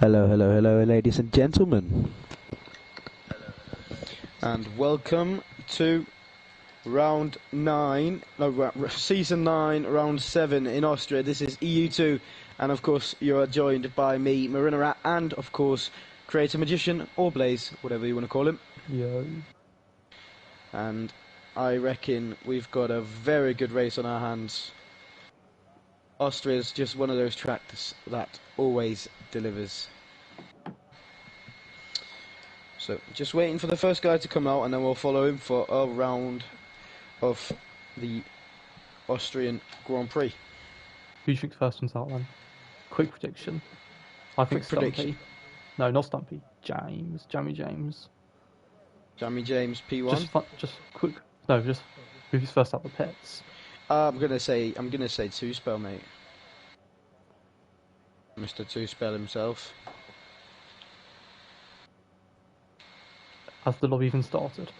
Hello, hello, hello, ladies and gentlemen. And welcome to round 9, no, season 9, round 7 in Austria. This is EU2, and of course you are joined by me, Marina Rat, and of course Creator Magician, or Blaze, whatever you want to call him. Yo. And I reckon we've got a very good race on our hands. Austria's just one of those tracks that always delivers. So, just waiting for the first guy to come out, and then we'll follow him for a round of the Austrian Grand Prix. Who do you think's first one's out then? Quick prediction. I think Quick Stumpy. prediction. No, not Stumpy. Jammy James. Jamie James, P1. Just quick. No, just who's first out the pits. I'm gonna say Two Spell, mate. Mr. Two Spell himself. Has the lobby even started?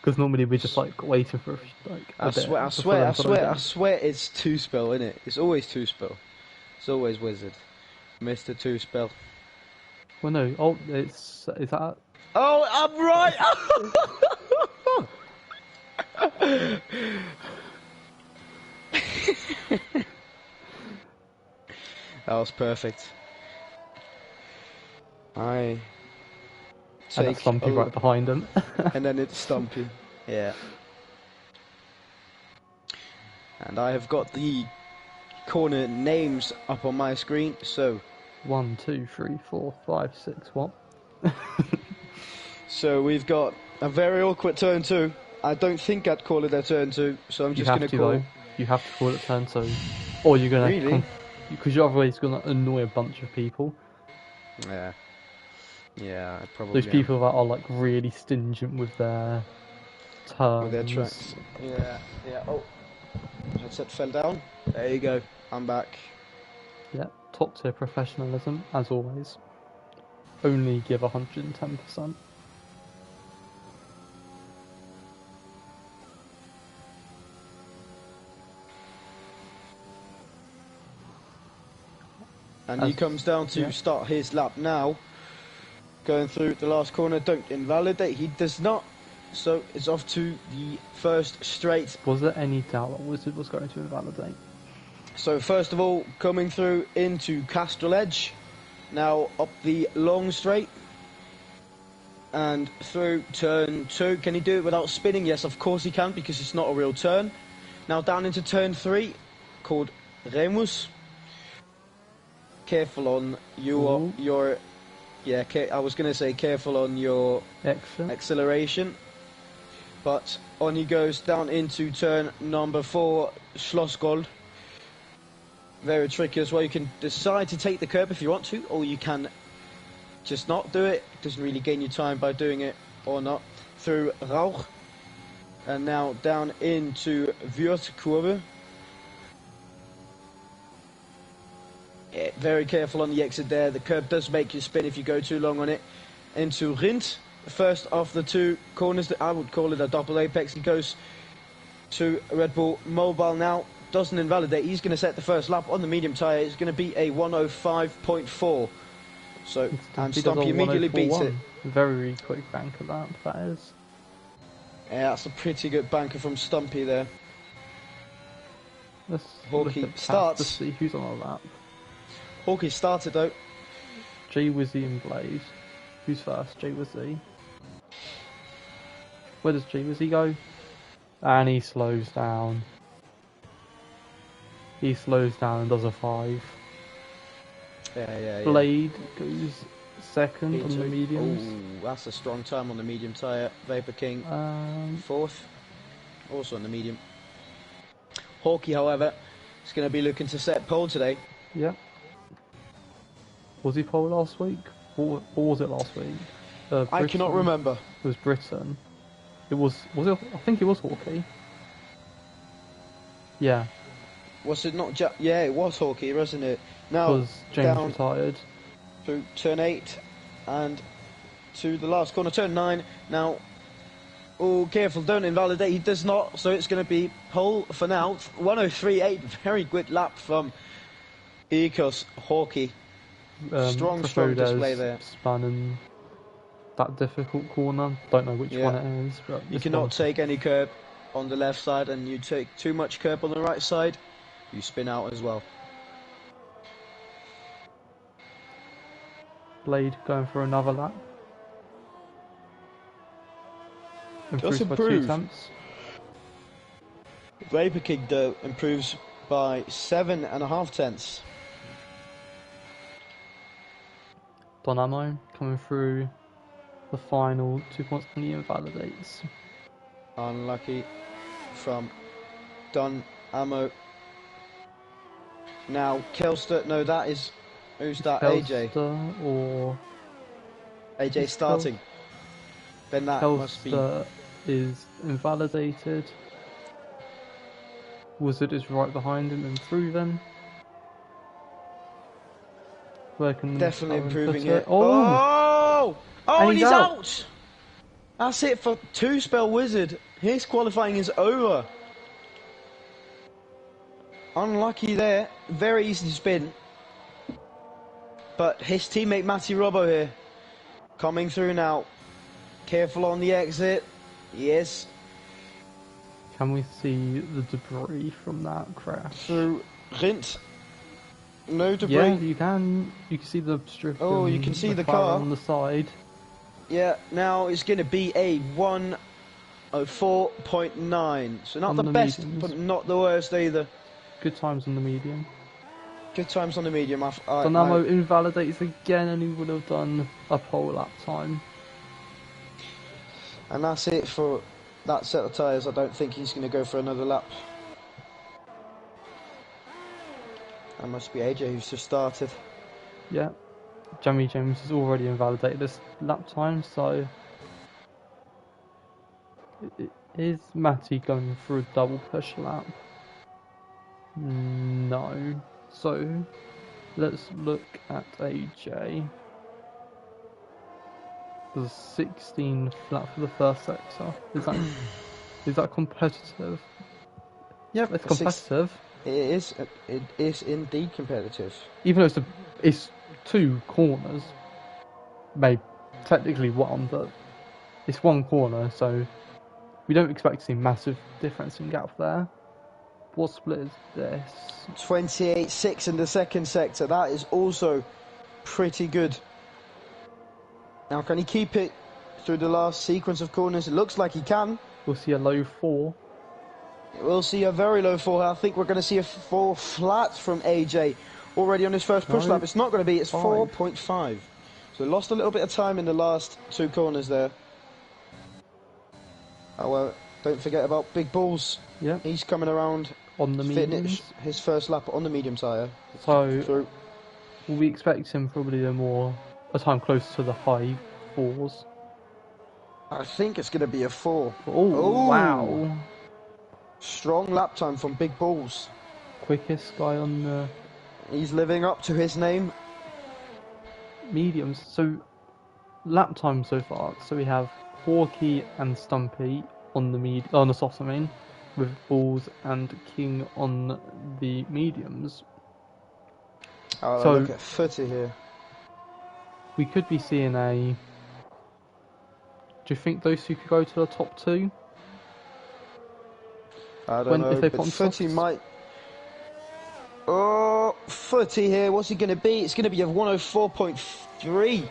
Because normally we're just like waiting for like. I swear, it's Two Spell, isn't it? It's always Two Spell. It's always Wizard. Mr. Two Spell. Well, no. Oh, is that? Oh, I'm right. That was perfect. And that's Stumpy right behind him. And then it's Stumpy. Yeah. And I have got the corner names up on my screen, so 1, 2, 3, 4, 5, 6. What? So we've got a very awkward turn 2. I don't think I'd call it a turn 2, so I'm just gonna call. You have to call it turn 2, or you're gonna really, because you're otherwise gonna annoy a bunch of people. Yeah. Yeah, probably. Those people that are like really stingent with their turns. With their tracks. Yeah, yeah. Oh, headset fell down. There you go. I'm back. Yeah, top tier professionalism as always. Only give 110%. And he comes down to start his lap now. Going through the last corner, don't invalidate. He does not. So it's off to the first straight. Was there any doubt that Wizard was going to invalidate? So first of all, coming through into Castrol Edge. Now up the long straight. And through turn 2. Can he do it without spinning? Yes, of course he can, because it's not a real turn. Now down into turn 3, called Remus. Careful on your yeah, I was going to say careful on your acceleration. But on he goes down into turn number 4, Schlossgold. Very tricky as well. You can decide to take the curb if you want to, or you can just not do it. Doesn't really gain you time by doing it or not. Through Rauch. And now down into Würzkurve. Yeah, very careful on the exit there. The curb does make you spin if you go too long on it. Into Rindt, the first of the 2 corners. I would call it a double apex. He goes to Red Bull Mobile now. Doesn't invalidate. He's going to set the first lap on the medium tyre. It's going to be a 105.4. So, and Stumpy immediately beats it. Very quick banker that is. Yeah, that's a pretty good banker from Stumpy there. Hawkey starts. To see who's on a lap. Hawkey started though. J Wizzy and Blaze. Who's first? J Wizzy. Where does J Wizzy go? And he slows down. He slows down and does a 5. Yeah. Blade goes second on the mediums. Ooh, that's a strong time on the medium tyre. Vapor King 4th. Also on the medium. Hawkey, however, is going to be looking to set pole today. Yeah. Was he pole last week? Or was it last week? I cannot remember. It was Britain. Was it? I think it was Hawkey. Yeah. Was it not? Yeah, it was Hawkey, wasn't it? Now was James retired through turn 8 and to the last corner, turn 9. Now, oh, careful! Don't invalidate. He does not. So it's going to be pole for now. 103.8. Very good lap from Here goes Hawkey. Strong display there. Spun in that difficult corner. Don't know which one it is, but you cannot take any curb on the left side, and you take too much curb on the right side, you spin out as well. Blade going for another lap. Does Improves by 2 tenths. Vapor King though improves by 7.5 tenths. Dynamo coming through the final 2 points and he invalidates. Unlucky from Don Ammo. Now Kelster, no, that is, who's that? Kelster AJ or AJ starting. Then that Kelster must be is invalidated. Wizard is right behind him and through them. Where can definitely improving it? here. Oh, and he's out. That's it for 2-spell Wizard. His qualifying is over. Unlucky there. Very easy to spin. But his teammate Matty Robbo here. Coming through now. Careful on the exit. Yes. Can we see the debris from that crash? Through Rint. No debris. Yeah, you can. You can see the strip. Oh, you can see the car on the side. Yeah, now it's going to be a 104.9. So not the best, but not the worst either. Good times on the medium. Good times on the medium. Dynamo invalidates again, and he would have done a pole lap time. And that's it for that set of tyres. I don't think he's going to go for another lap. That must be AJ who's just started. Yeah. Jamie James has already invalidated this lap time, so is Matty going for a double push lap? No. So let's look at AJ. There's 16 flat for the first sector. Is that competitive? Yep, it's competitive. It is indeed competitive. Even though it's 2 corners, maybe technically 1, but it's 1 corner, so we don't expect to see massive difference in gap there. What split is this? 28.6 in the second sector. That is also pretty good. Now, can he keep it through the last sequence of corners? It looks like he can. We'll see a low 4. We'll see a very low 4. I think we're going to see a 4 flat from AJ already on his first push lap. It's not going to be. It's 4.5. So lost a little bit of time in the last 2 corners there. Oh, don't forget about Big Balls. Yeah. He's coming around on the mediums. His first lap on the medium tyre. So we expect him probably a time close to the high 4s. I think it's going to be a 4. Oh, wow. Strong lap time from Big Balls. Quickest guy on the... He's living up to his name. Mediums. So, lap time so far. So we have Hawkey and Stumpy on the softs, I mean, with Balls and King on the mediums. Oh, so look at Footy here. We could be seeing a... Do you think those 2 could go to the top 2? I don't know, but Footy might... Oh, Footy here, what's he going to be? It's going to be a 104.3.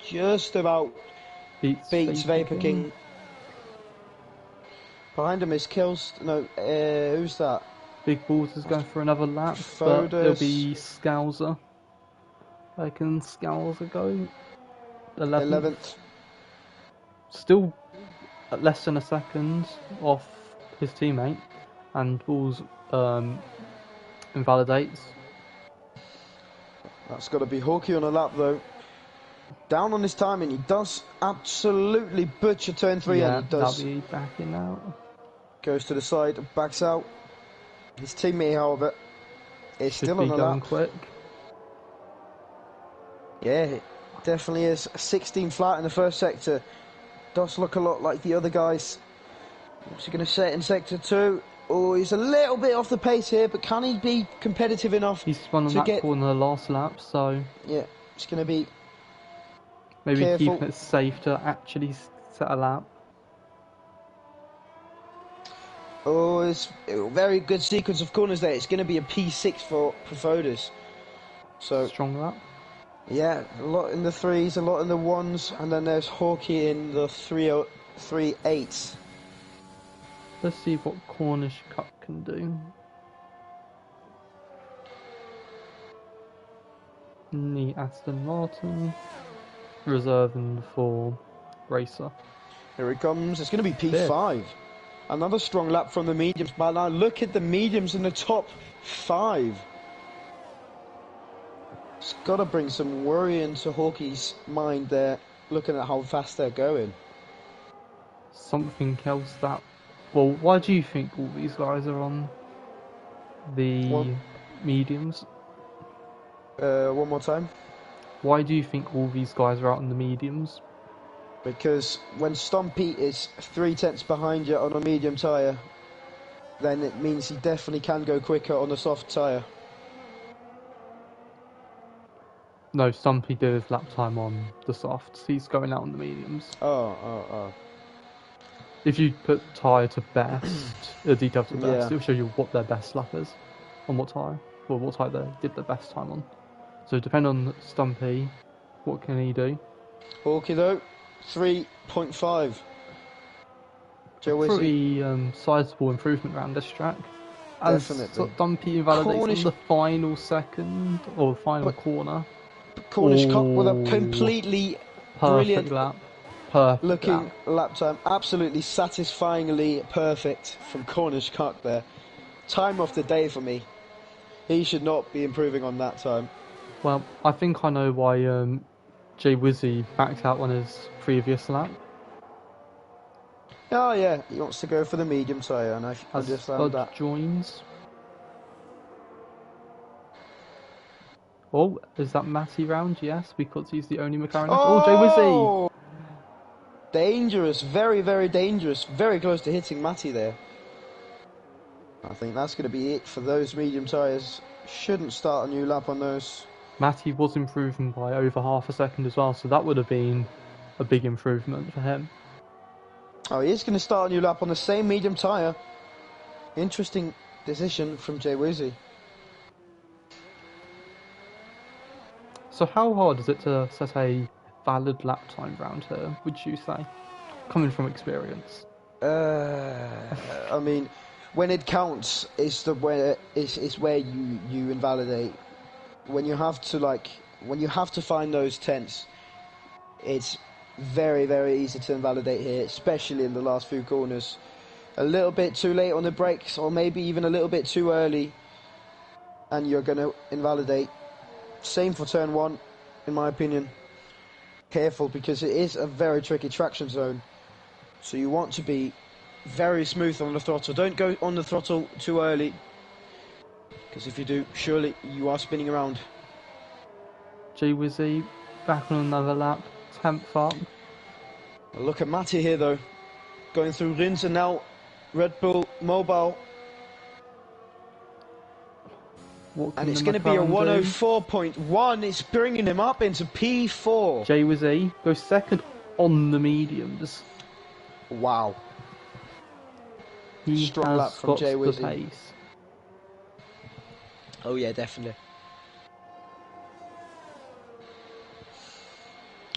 Just about beats Vapor King. Behind him is Kills... No, who's that? Big Balls is going for another lap, but there'll be Scouser. Where can Scouser go? 11th. Still at less than a second off his teammate, and Balls invalidates. That's got to be Hawkey on a lap though. Down on his timing, he does absolutely butcher turn 3, and he does. That'll be backing out. Goes to the side, backs out. His teammate, however, is still on a lap. Quick. Yeah, it definitely is. 16 flat in the first sector. Does look a lot like the other guys. What's he going to set in sector 2? Oh, he's a little bit off the pace here, but can he be competitive enough? He's spun on that corner last lap, so yeah, it's going to be maybe careful. keeping it safe to actually set a lap. Oh, it's a very good sequence of corners there. It's going to be a P6 for Fodas. So strong lap. Yeah, a lot in the 3s, a lot in the 1s, and then there's Hawkeye in the 3.8s. Let's see what Cornish Cup can do. The Aston Martin, reserving for Racer. Here it comes. It's going to be P5. Another strong lap from the mediums. But now look at the mediums in the top 5. It's got to bring some worry into Hawkeye's mind there, looking at how fast they're going. Something else that... Well, why do you think all these guys are on the mediums? One more time. Why do you think all these guys are out on the mediums? Because when Stumpy is 3/10 behind you on a medium tyre, then it means he definitely can go quicker on a soft tyre. No, Stumpy did his lap time on the softs. He's going out on the mediums. Oh. If you put tyre to best, the detail to best, Yeah. it'll show you what their best lap is, on what tyre, or what tyre they did the best time on. So depending on Stumpy, what can he do? Hawkeye though, 3.5. Pretty sizable improvement around this track. Definitely. Stumpy invalidates on the final second, or the final corner. Cornish Cup with a completely brilliant lap. Perfect looking lap time. Absolutely satisfyingly perfect from Cornish Cup there. Time of the day for me. He should not be improving on that time. Well, I think I know why Jay Wizzy backed out on his previous lap. Oh yeah, he wants to go for the medium tyre, and I understand that. Joins. Oh, is that Matty round? Yes, because he's the only McLaren. Oh, Jay Wizzy! Dangerous, very, very dangerous. Very close to hitting Matty there. I think that's going to be it for those medium tyres. Shouldn't start a new lap on those. Matty was improving by over half a second as well, so that would have been a big improvement for him. Oh, he is going to start a new lap on the same medium tyre. Interesting decision from Jay Wizzy. So how hard is it to set a valid lap time round here, would you say? Coming from experience. I mean, when it counts, it's where you invalidate. When you have to find those tenths, it's very, very easy to invalidate here, especially in the last few corners. A little bit too late on the brakes, or maybe even a little bit too early, and you're going to invalidate. Same for turn 1, in my opinion. Careful, because it is a very tricky traction zone. So you want to be very smooth on the throttle. Don't go on the throttle too early, because if you do, surely you are spinning around. Jay Wizzy back on another lap, 10th up. Look at Matty here though, going through Rins and now Red Bull Mobile. And it's going to be a 104.1. It's bringing him up into P4. Jay Wizzy goes second on the mediums. Wow. He strong lap from Jay Wizzy. Pace. Oh yeah, definitely.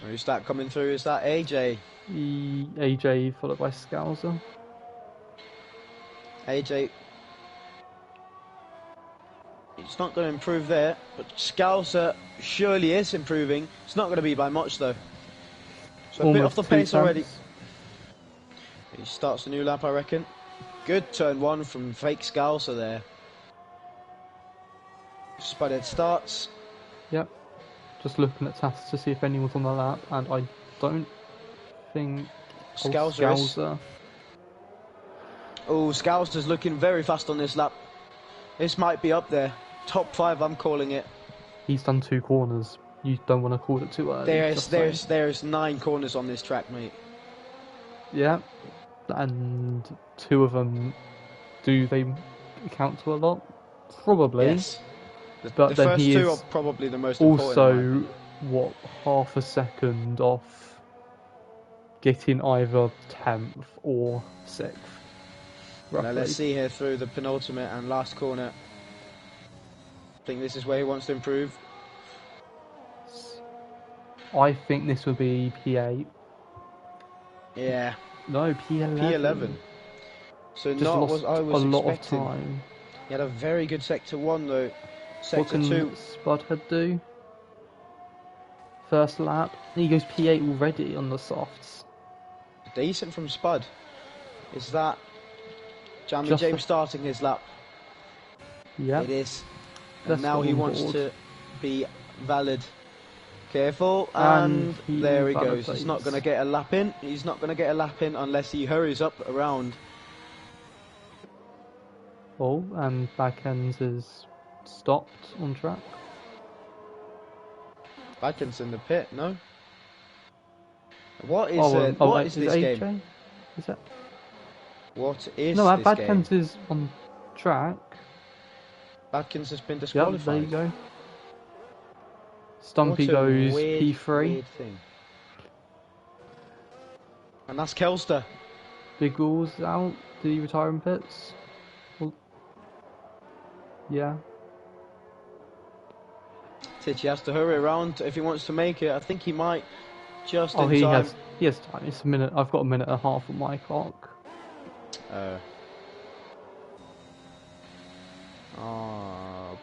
Who's that coming through? Is that AJ? AJ followed by Scouser. AJ. It's not going to improve there, but Scouser surely is improving. It's not going to be by much though. So a bit off the pace already. He starts the new lap, I reckon. Good turn 1 from fake Scouser there. Spudhead starts. Yep. Just looking at tasks to see if anyone's on the lap, and I don't think Scouser. Oh, Scouser's looking very fast on this lap. This might be up there. Top 5, I'm calling it. He's done 2 corners. You don't want to call it too early. There's 9 corners on this track, mate. Yeah, and 2 of them do they count to a lot? Probably. Yes. But the then first he two is are probably the most also, important. what, half a second off getting either 10th or 6th. Now let's see here through the penultimate and last corner. I think this is where he wants to improve. I think this would be P8. Yeah. No, P11. P11. So just not lost what I was a lot expecting. of time. He had a very good sector 1 though. Sector what can 2. Spudhead do? First lap. He goes P8 already on the softs. Decent from Spud. Is that Jamie James starting his lap? Yeah. It is. And now he wants to be valid. Careful, and there he goes. He's not going to get a lap in. He's not going to get a lap in unless he hurries up around. Oh, and Backends is stopped on track. Backends in the pit, no? What is what is this AJ? game? Is that? What is this game? No, Backends is on track. Backends has been disqualified. Yep, there you go. Stumpy goes P3. Weird thing. And that's Kelster. Big Gall's out. Did he retire in pits? Well, yeah. Titchy has to hurry around if he wants to make it. I think he might just in time. He has time. It's a minute. I've got a minute and a half on my clock.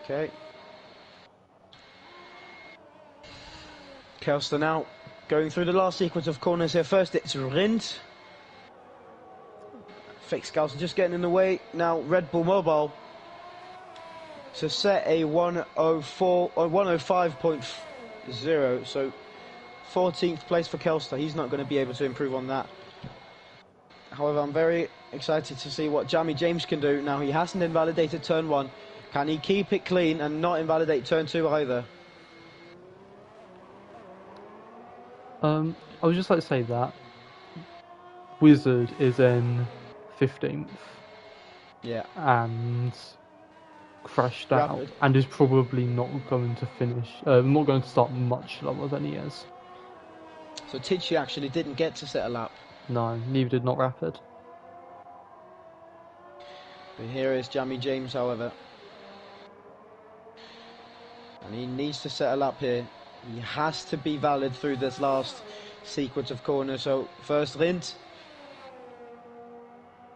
Okay. Kelster now going through the last sequence of corners here. First it's Rindt. Fake Scouts are just getting in the way. Now Red Bull Mobile to set a 104 or 105.0. So 14th place for Kelster. He's not going to be able to improve on that. However, I'm very excited to see what Jamie James can do. Now he hasn't invalidated turn 1. Can he keep it clean and not invalidate turn 2 either? I would just like to say that Wizard is in 15th. Yeah. And crashed out and is probably not going to finish, not going to start much lower than he is. So Tichy actually didn't get to set a lap. No, neither did Not Rapid. But here is Jamie James, however. And he needs to set a lap here. He has to be valid through this last sequence of corners. So first Rindt.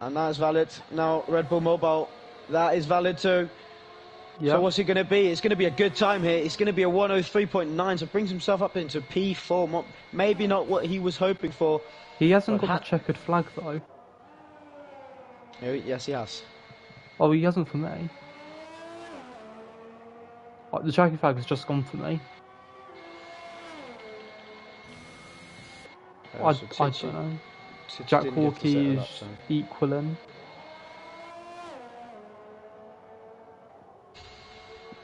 And that is valid. Now Red Bull Mobile, that is valid too. Yep. So what's it going to be? It's going to be a good time here. It's going to be a 103.9, so brings himself up into P4. Maybe not what he was hoping for. He hasn't got the checkered flag though. Yes, he has. Oh, he hasn't for me. The checkered flag has just gone for me. I don't know. Jack Hawkey is equaling.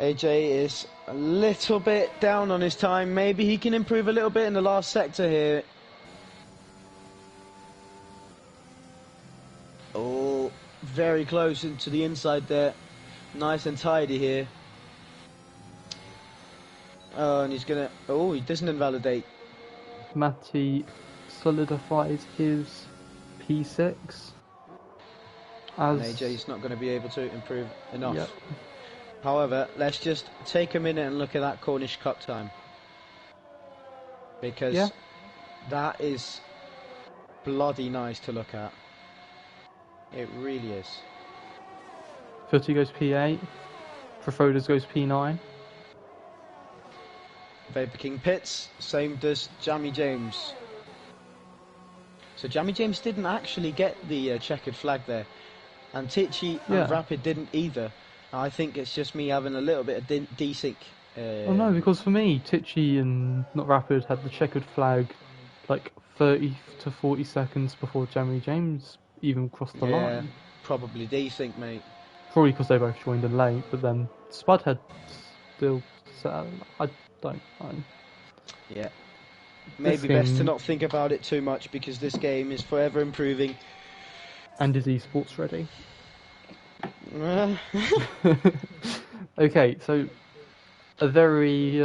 AJ is a little bit down on his time. Maybe he can improve a little bit in the last sector here. Oh, very close into the inside there. Nice and tidy here. Oh, and he's gonna... Oh, he doesn't invalidate. Matty solidifies his P6. And AJ's not going to be able to improve enough. Yep. However, let's just take a minute and look at that Cornish Cup time. Because that is bloody nice to look at. It really is. Footy goes P8. Profodas goes P9. Vapor King pits, same does Jamie James. So Jamie James didn't actually get the checkered flag there. And Tichy and Rapid didn't either. I think it's just me having a little bit of desync. Oh no, because for me, Tichy and Not Rapid had the checkered flag like 30 to 40 seconds before Jamie James even crossed the line. Probably desync, mate. Probably because they both joined in late, but then Spudhead still set out. I don't know. Yeah. Maybe best to not think about it too much because this game is forever improving. And is esports ready? Okay, so a very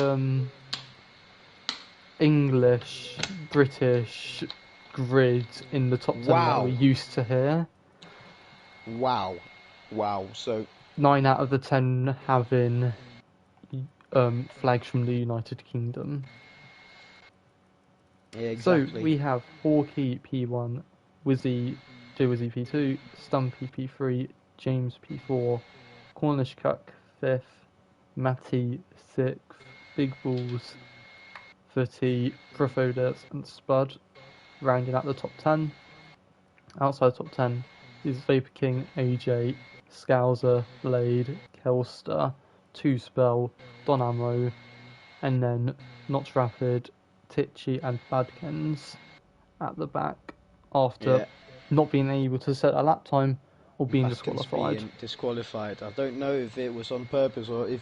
English, British grid in the top 10 that we're used to here. Wow. So 9 out of the 10 having flags from the United Kingdom. Yeah, exactly. So we have Hawkeye P1, Wizzy, J-Wizzy P2, Stumpy P3, James P4, Cornish Cuck 5th, Matty 6th, Big Balls 30, Profodes and Spud, rounding out the top 10. Outside the top 10 is Vapor King, AJ, Scouser, Blade, Kelster, Two Spell, Don Ammo, and then Not Rapid, Titchy and Badkins at the back after not being able to set a lap time or being disqualified. I don't know if it was on purpose or if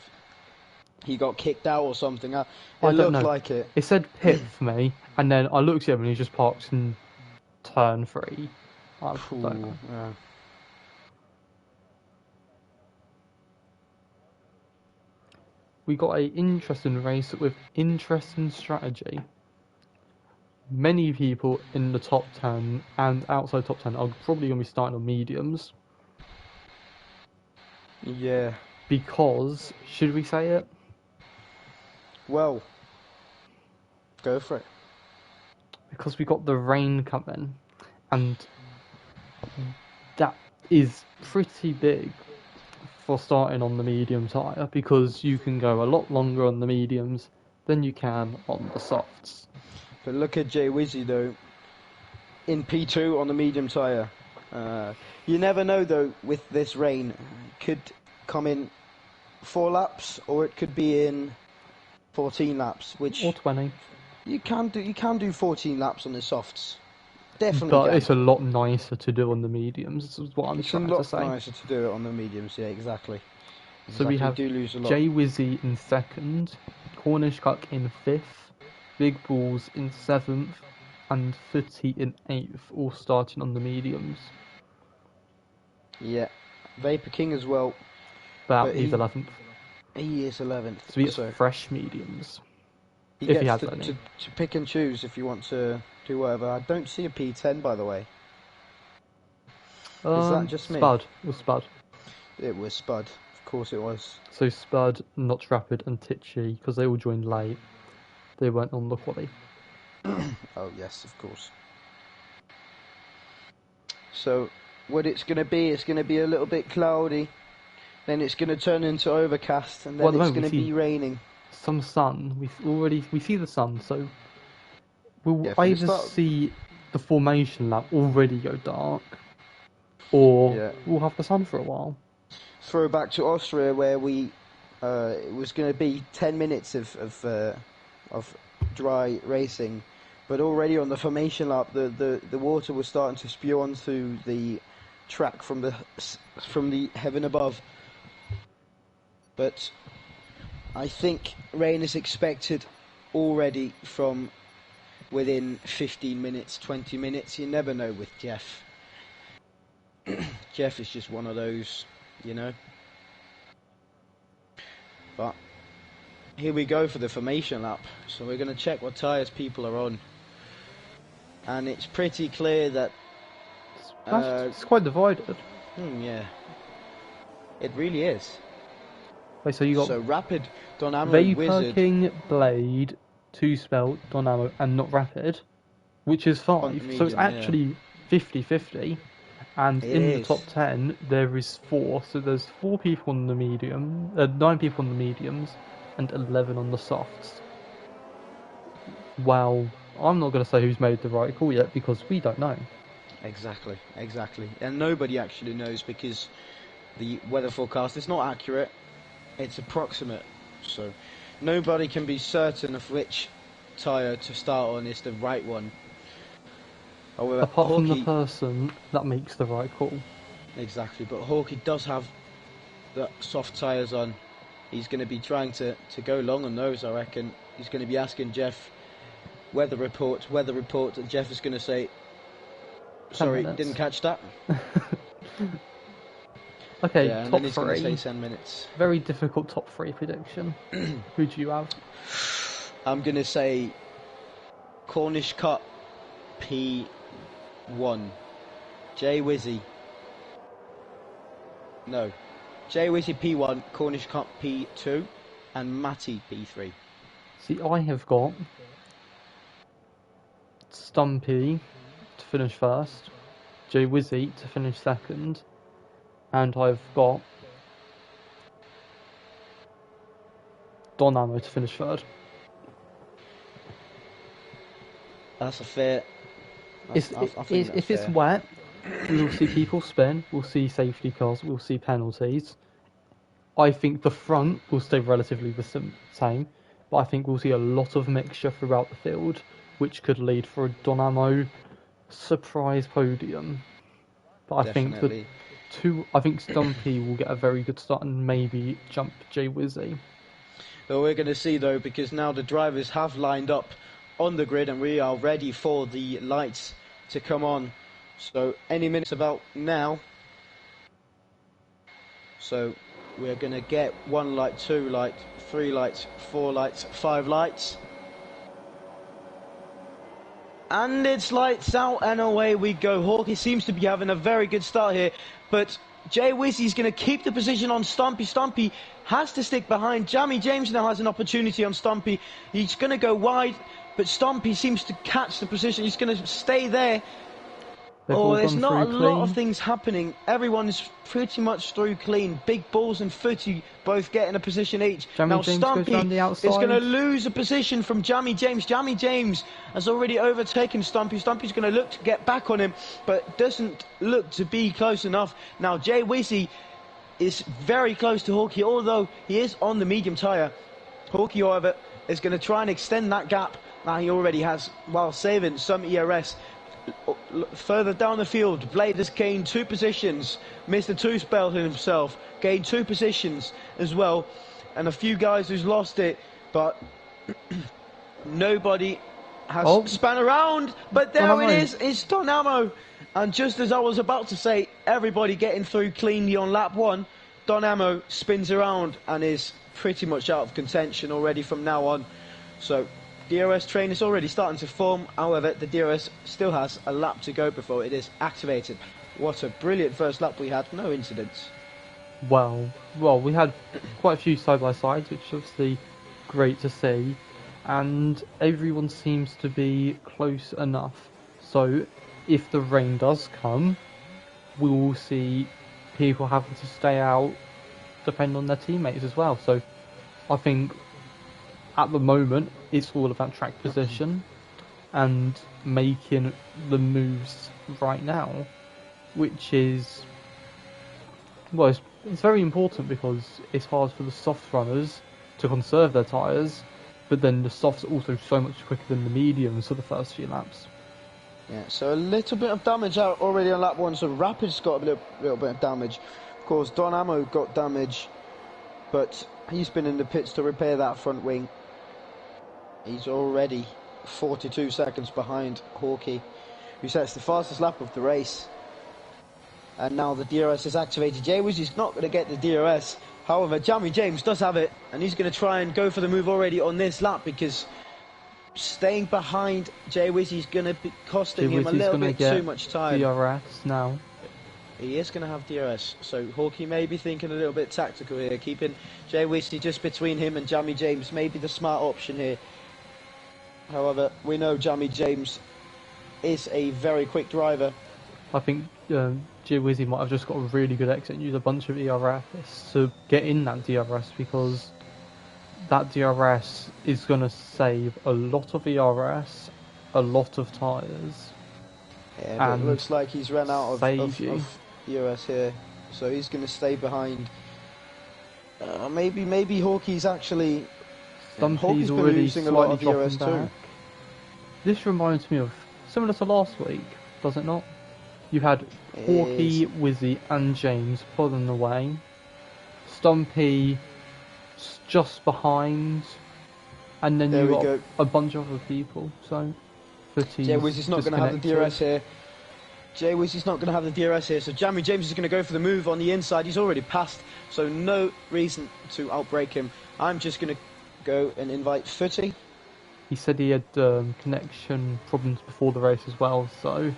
he got kicked out or something. It looked like it. It said pit for me, and then I looked at him and he just parked in turn 3. I don't know. Yeah. We got an interesting race with interesting strategy. Many people in the top 10 and outside top 10 are probably going to be starting on mediums. Yeah. Because, should we say it? Well, go for it. Because we got the rain coming, and that is pretty big for starting on the medium tyre, because you can go a lot longer on the mediums than you can on the softs. But look at J-Wizzy though, in P2 on the medium tyre. You never know though with this rain. It could come in 4 laps or it could be in 14 laps, which or 20. You can do 14 laps on the softs. Definitely. But it's a lot nicer to do on the mediums. This is what I'm trying to say. It's a lot nicer to do it on the mediums. Yeah, exactly. So we have J-Wizzy in 2nd, Cornish Cuck in 5th, Big Balls in 7th, and Footy in 8th, all starting on the mediums. Yeah, Vapor King as well. But he's 11th. He is 11th. So he gets fresh mediums. He gets to pick and choose if you want to do whatever. I don't see a P10, by the way. Is that just me? Spud. It was Spud. It was Spud. Of course it was. So Spud, Not Rapid, and Titchy, because they all joined late, they weren't on the quali. Oh, yes, of course. So, what it's going to be a little bit cloudy, then it's going to turn into overcast, and then it's going to be raining. Some sun. We see the sun, so we'll either see the formation lap already go dark, or we'll have the sun for a while. Throwback to Austria, where it was going to be 10 minutes of dry racing, but already on the formation lap, the water was starting to spew onto the track from the heaven above. But I think rain is expected already from within 15 minutes, 20 minutes. You never know with Jeff. Jeff is just one of those, you know. But here we go for the formation lap. So we're going to check what tyres people are on. And it's pretty clear that... it's quite divided. Yeah. It really is. Wait, so you got... So Rapid, Don Ammo, Vapor Wizard... King, Blade, Two Spell, Don Ammo, and Not Rapid, which is 5. Medium, so it's actually 50-50. And in the top 10, there is 4. So there's 4 people on the medium, 9 people on the mediums, and 11 on the softs. Well, I'm not going to say who's made the right call yet, because we don't know. Exactly. And nobody actually knows, because the weather forecast is not accurate. It's approximate, so nobody can be certain of which tyre to start on is the right one. However, apart from the person that makes the right call. Exactly, but Hawkeye does have the soft tyres on. He's going to be trying to go long on those, I reckon. He's going to be asking Jeff, weather report, and Jeff is going to say, sorry, didn't catch that. Okay, yeah, top and 3. Say 10 minutes. Very difficult top 3 prediction. Who do you have? I'm going to say Cornish Cup P1. Jay Wizzy. No. Jay Wizzy P1, Cornish Cup P2, and Matty P3. See, I have got Stumpy to finish first, Jay Wizzy to finish second, and I've got Don Ammo to finish third. That's a fair... If it's wet, we will see people spin, we'll see safety cars, we'll see penalties. I think the front will stay relatively the same, but I think we'll see a lot of mixture throughout the field, which could lead for a Donamo surprise podium. But Definitely. I think Stumpy will get a very good start and maybe jump Jay Wizzy. But we're going to see though, because now the drivers have lined up on the grid and we are ready for the lights to come on. So any minutes about now. So we're going to get 1 light, 2 light, 3 lights, 4 lights, 5 lights. And it's lights out and away we go. Hawkeye seems to be having a very good start here, but Jay Wizzy's going to keep the position on Stumpy. Stumpy has to stick behind. Jamie James now has an opportunity on Stumpy. He's going to go wide, but Stumpy seems to catch the position. He's going to stay there. There's not a lot of things happening. Everyone's pretty much through clean. Big Balls and Footy both getting a position each. Now Stumpy is going to lose a position from Jamie James. Jamie James has already overtaken Stumpy. Stumpy's going to look to get back on him, but doesn't look to be close enough. Now Jay Wizzy is very close to Hawkeye, although he is on the medium tyre. Hawkeye, however, is going to try and extend that gap that he already has while saving some ERS. Further down the field, Blade has gained 2 positions. Mr. Two Spell himself gained 2 positions as well, and a few guys who's lost it, but nobody has spun around. But there it is, it's Donamo. And just as I was about to say, everybody getting through cleanly on lap 1, Donamo spins around and is pretty much out of contention already from now on. So DRS train is already starting to form. However, the DRS still has a lap to go before it is activated. What a brilliant first lap we had, no incidents. Well, we had quite a few side-by-sides, which is obviously great to see, and everyone seems to be close enough. So if the rain does come, we will see people having to stay out, depending on their teammates as well. So I think at the moment, it's all about track position and making the moves right now, which is, well, it's very important because it's hard for the soft runners to conserve their tyres, but then the softs are also so much quicker than the mediums for the first few laps. Yeah, so a little bit of damage out already on lap 1, so Rapid's got a little bit of damage. Of course, Don Ammo got damage, but he's been in the pits to repair that front wing. He's already 42 seconds behind Hawkeye, who sets the fastest lap of the race. And now the DRS is activated. Jay Wizzy's not going to get the DRS. However, Jamie James does have it, and he's going to try and go for the move already on this lap, because staying behind Jay Wizzy is going to be costing him a little bit too much time. DRS now. He is going to have DRS, so Hawkeye may be thinking a little bit tactical here, keeping Jay Wizzy just between him and Jamie James may be the smart option here. However, we know Jamie James is a very quick driver. I think Jay Wizzy might have just got a really good exit and use a bunch of ERS to get in that DRS, because that DRS is going to save a lot of ERS, a lot of tyres. Yeah, but it looks like he's run out of ERS here, so he's going to stay behind. Maybe Hawkeye's actually... Hawkeye's already losing a lot of ERS too. This reminds me of, similar to last week, does it not? You had Hawkeye, Wizzy and James pulling away. Stumpy just behind. And then you got a bunch of other people. So, Wizzy's not going to have the DRS here. Jay Wizzy's not going to have the DRS here, so Jamie James is going to go for the move on the inside. He's already passed, so no reason to outbrake him. I'm just going to go and invite Footy. He said he had connection problems before the race as well, so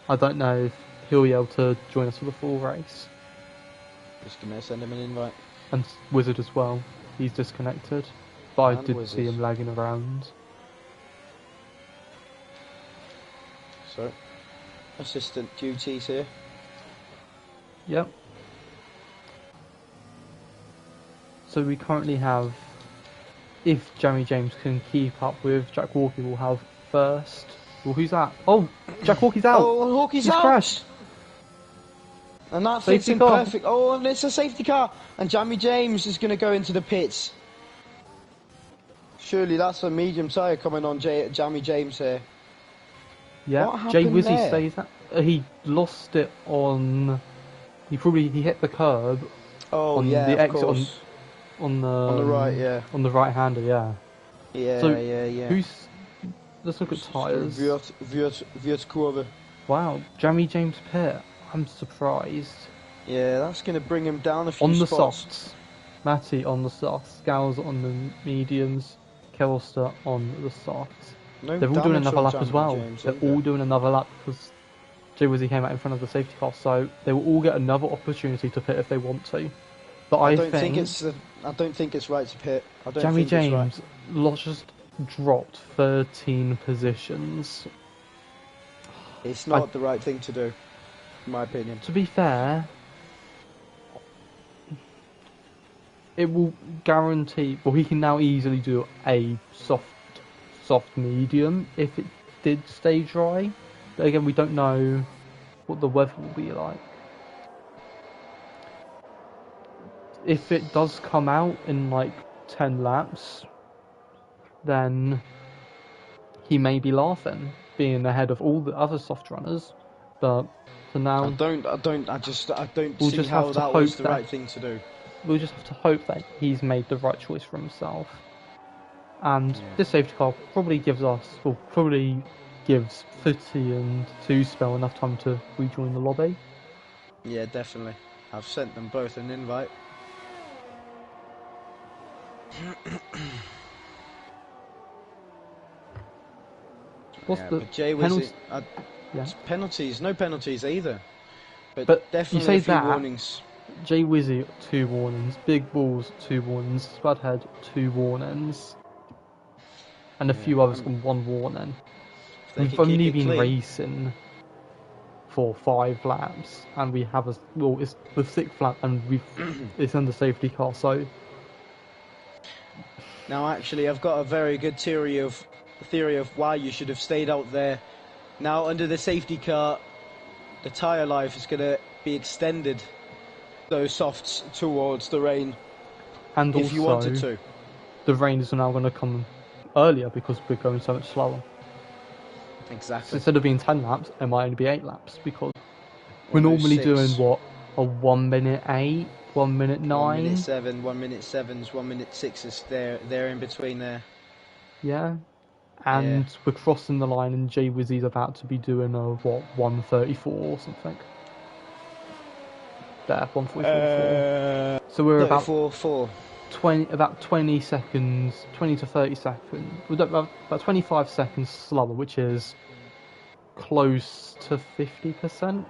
I don't know if he'll be able to join us for the full race. Just going to send him an invite. And Wizard as well. He's disconnected, but I did see him lagging around. So, assistant duties here. Yep. So we currently have, if Jamie James can keep up with Jack Walkie, we'll have first. Well, who's that? Oh, Jack Walkie's out! Oh, Walkie's out! Crashed! And that fits in perfect. Oh, and it's a safety car! And Jamie James is going to go into the pits. Surely that's a medium tyre coming on Jamie James here. Yeah, Jay Wizzy says that he lost it on. He hit the curb. Oh, on yeah, the of exit course. on the right, yeah. On the right hander, yeah. Yeah, so yeah. Let's look at tyres. Viert Kurve. Wow, Jamie James pit. I'm surprised. Yeah, that's going to bring him down a few spots. On the softs. Matty on the softs. Scowls on the mediums. Kelster on the softs. No, they're all doing another lap as well. They're all doing another lap because Jay Wizzy came out in front of the safety car, so they will all get another opportunity to pit if they want to. But I don't think it's right to pit. Jamie James just dropped 13 positions. It's not the right thing to do, in my opinion. To be fair, it will guarantee. Well, he can now easily do a soft medium if it did stay dry. But again, we don't know what the weather will be like. If it does come out in like 10 laps, then he may be laughing, being ahead of all the other soft runners. But for now, I don't see how that was the right thing to do. We'll just have to hope that he's made the right choice for himself. And this safety car probably gives Footy and Two Spell enough time to rejoin the lobby. Yeah, definitely. I've sent them both an invite. What's the penalty? Penalties? No penalties either. But definitely you say a few that, warnings. Jay Wizzy, 2 warnings. Big Balls, 2 warnings. Spudhead, 2 warnings. And a few others got 1 warning. We've only been racing for 5 laps, and we have it's the 6th lap, and it's under safety car. So now, actually, I've got a very good theory of why you should have stayed out there. Now, under the safety car, the tyre life is going to be extended. Those softs towards the rain, and if you wanted to. The rain is now going to come earlier because we're going so much slower. Exactly. So instead of being 10 laps, it might only be 8 laps because we're normally doing what, a 1 minute 8, 1 minute 9, 1 minute 7, 1 minute 7s, 1 minute 6s. They're in between there. Yeah, and we're crossing the line, and Jay Wizzy's about to be doing a 1:34 or something. There, 1:44. So we're about 20 seconds, 20 to 30 seconds. We're about 25 seconds slower, which is close to 50%.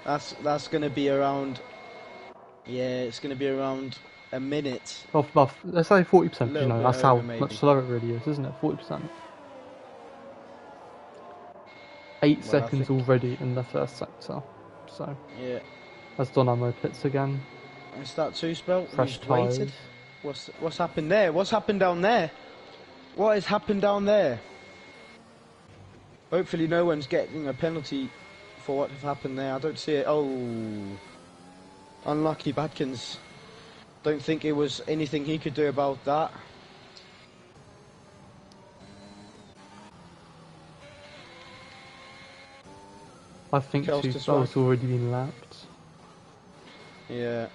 That's going to be around. Yeah, it's going to be around a minute. Well, let's say 40%. You know, that's how much slower it really is, isn't it? 40%. 8 seconds already in the first sector. So yeah. That's Dynamo pits again. Is that 2 Spell? Fresh tyres. What's happened there? What's happened down there? What has happened down there? Hopefully no one's getting a penalty for what has happened there. I don't see it. Oh, unlucky Badkins. Don't think it was anything he could do about that. I think 2 Spell's already been lapped. Yeah.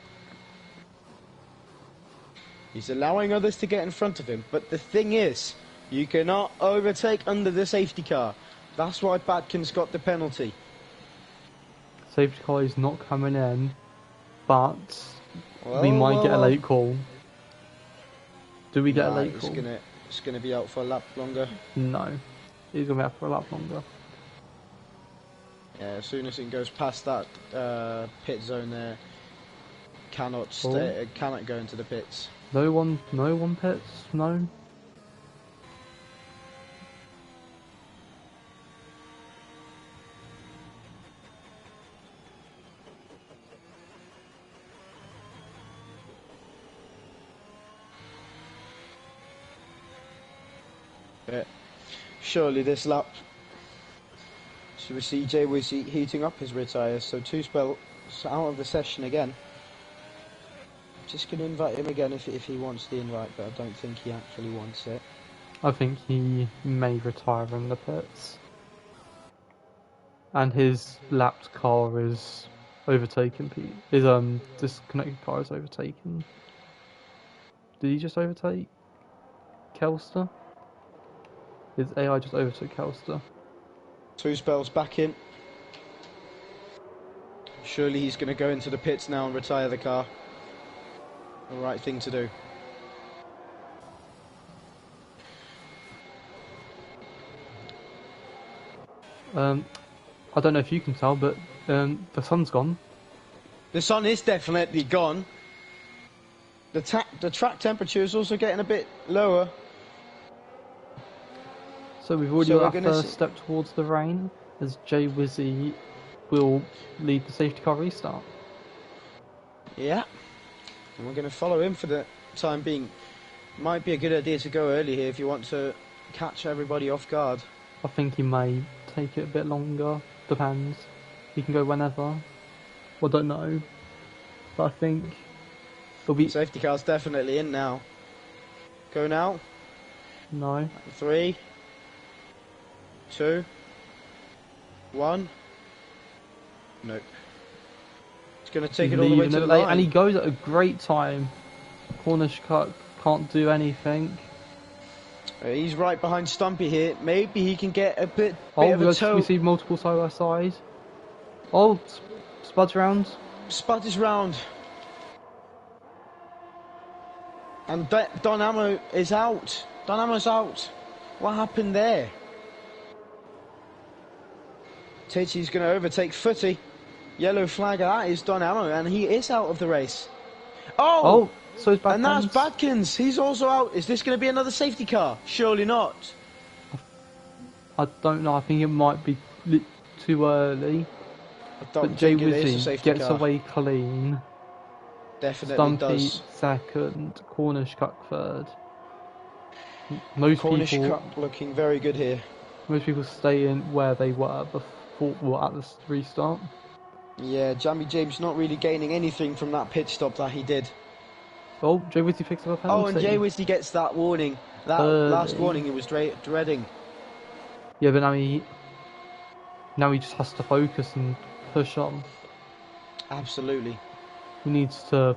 He's allowing others to get in front of him, but the thing is, you cannot overtake under the safety car. That's why Badkins got the penalty. safety car is not coming in, but we might get a late call. Do we get a late call? It's gonna be out for a lap longer. No, he's gonna be out for a lap longer. Yeah, as soon as it goes past that pit zone there, cannot go into the pits. No one pits. No. Surely this lap, so we see Jay was heating up his rear tyres, so 2 spells out of the session again. Just going to invite him again if he wants the invite, but I don't think he actually wants it. I think he may retire in the pits. And his lapped car is overtaken. His disconnected car is overtaken. Did he just overtake Kelster? His AI just overtook Kelster. 2 spells back in. Surely he's going to go into the pits now and retire the car. The right thing to do. I don't know if you can tell, but the sun's gone. The sun is definitely gone. The track temperature is also getting a bit lower. So we've already got our first step towards the rain, as Jay Wizzy will lead the safety car restart. Yeah, and we're going to follow him for the time being. Might be a good idea to go early here if you want to catch everybody off guard. I think he may take it a bit longer, depends. He can go whenever. Well, I don't know, but I think there'll be... Safety car's definitely in now. Go now. No. 3, 2, 1. Nope. It's going to take it all the way to the line. And he goes at a great time. Cornish Cuck can't do anything. He's right behind Stumpy here. Maybe he can get a bit of a toe. We see multiple side by side. Oh, Spud's round. Spud is round. And Don Ammo is out. Don Ammo's out. What happened there? Titchy's going to overtake Footy. Yellow flag, that is Don Ammo, and he is out of the race. Oh! So is Badkins. And that's Badkins. He's also out. Is this going to be another safety car? Surely not. I don't know. I think it might be too early. But Jay Wizzy gets away clean. Definitely Stumpy does. second. Cornish Cuck third. Most Cornish people Cuck looking very good here. Most people stay in where they were before at the restart. Yeah, Jamie James not really gaining anything from that pit stop that he did. Oh, Jay Wizzy picks up a penalty. Oh, and Jay Wizzy gets that warning. That last warning he was dreading. Yeah, but now he just has to focus and push on. Absolutely. He needs to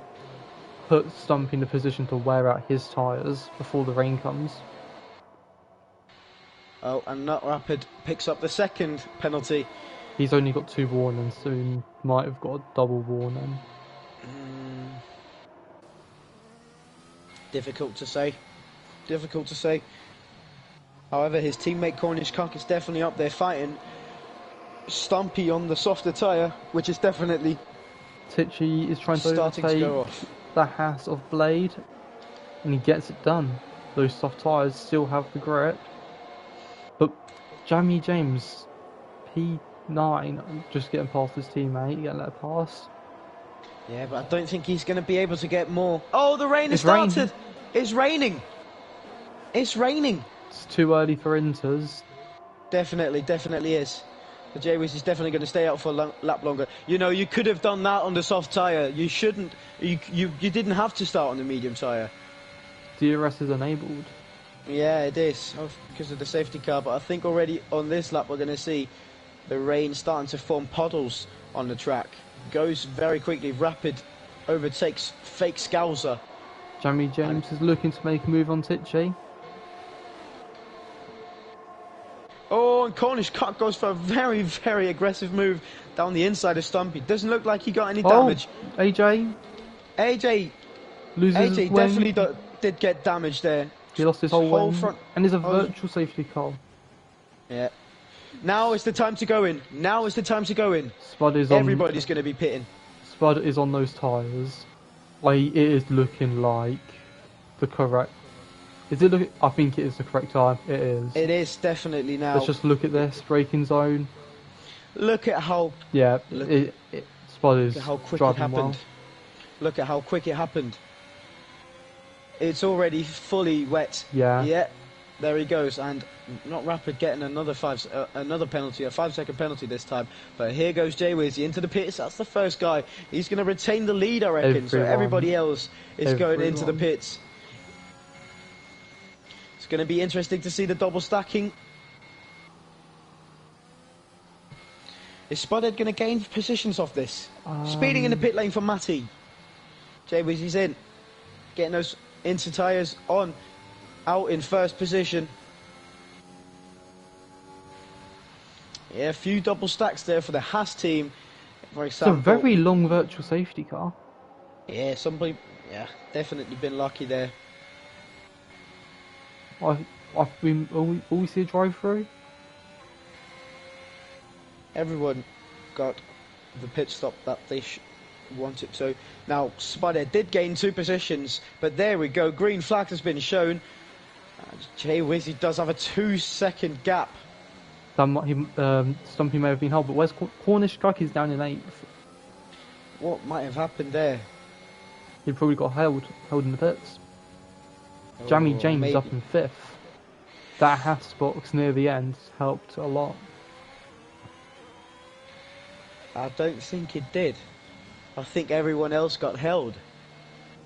put Stumpy in a position to wear out his tyres before the rain comes. Oh, and Nut Rapid picks up the second penalty. He's only got 2 warnings, so he might have got a double warning. Difficult to say. Difficult to say. However, his teammate Cornish Cuck is definitely up there fighting Stumpy on the softer tyre, which is definitely... Titchy is trying to overtake the Haas of Blade, and he gets it done. Those soft tyres still have the grip. But Jamie James, P9, just getting past his teammate, getting let past. Yeah, but I don't think he's going to be able to get more. Oh, the rain has started! It's raining! It's raining! It's too early for inters. Definitely is. The J-Wiz is definitely going to stay out for a lap longer. You know, you could have done that on the soft tyre. You shouldn't. You didn't have to start on the medium tyre. DRS is enabled. Yeah, it is, because of the safety car. But I think already on this lap we're going to see the rain starting to form puddles on the track. Goes very quickly. Rapid overtakes fake Scouser. Jamie James is looking to make a move on Titchy. Oh, Oh, and Cornish Cock goes for a very, very aggressive move down the inside of Stumpy. Doesn't look like he got any damage. AJ loses his wing. Definitely did get damage there. He lost his whole wing. front. And there's a virtual safety car. Yeah. Now is the time to go in. Spud is on. Everybody's going to be pitting. Spud is on those tyres. It is looking like the correct. Is it look? I think it is the correct time. It is. It is definitely now. Let's just look at this braking zone. Look at how. Yeah. Spud is how quick driving it happened. well. Look at how quick it happened. It's already fully wet. Yeah. Yeah. There he goes, and not Rapid getting another penalty, a 5-second penalty this time. But here goes Jay Wizzy into the pits. That's the first guy. He's going to retain the lead, I reckon. So everybody else is going into the pits. It's going to be interesting to see the double stacking. Is Spudhead going to gain positions off this? Speeding in the pit lane for Matty. Jay Wizzy's in, getting those inter tyres on. Out in first position. Yeah, a few double stacks there for the Haas team. For example, it's a very long virtual safety car. Yeah, somebody, definitely been lucky there. Will we see a drive-through? Everyone got the pit stop that they wanted to. Now, Spudhead did gain 2 positions, but there we go. Green flag has been shown. Jay Wizzy does have a 2-second gap. Stumpy may have been held, but where's Cornish Strike is down in 8th. What might have happened there? He probably got held in the pits. Jamie James maybe. Up in 5th. That Haas box near the end helped a lot. I don't think it did. I think everyone else got held.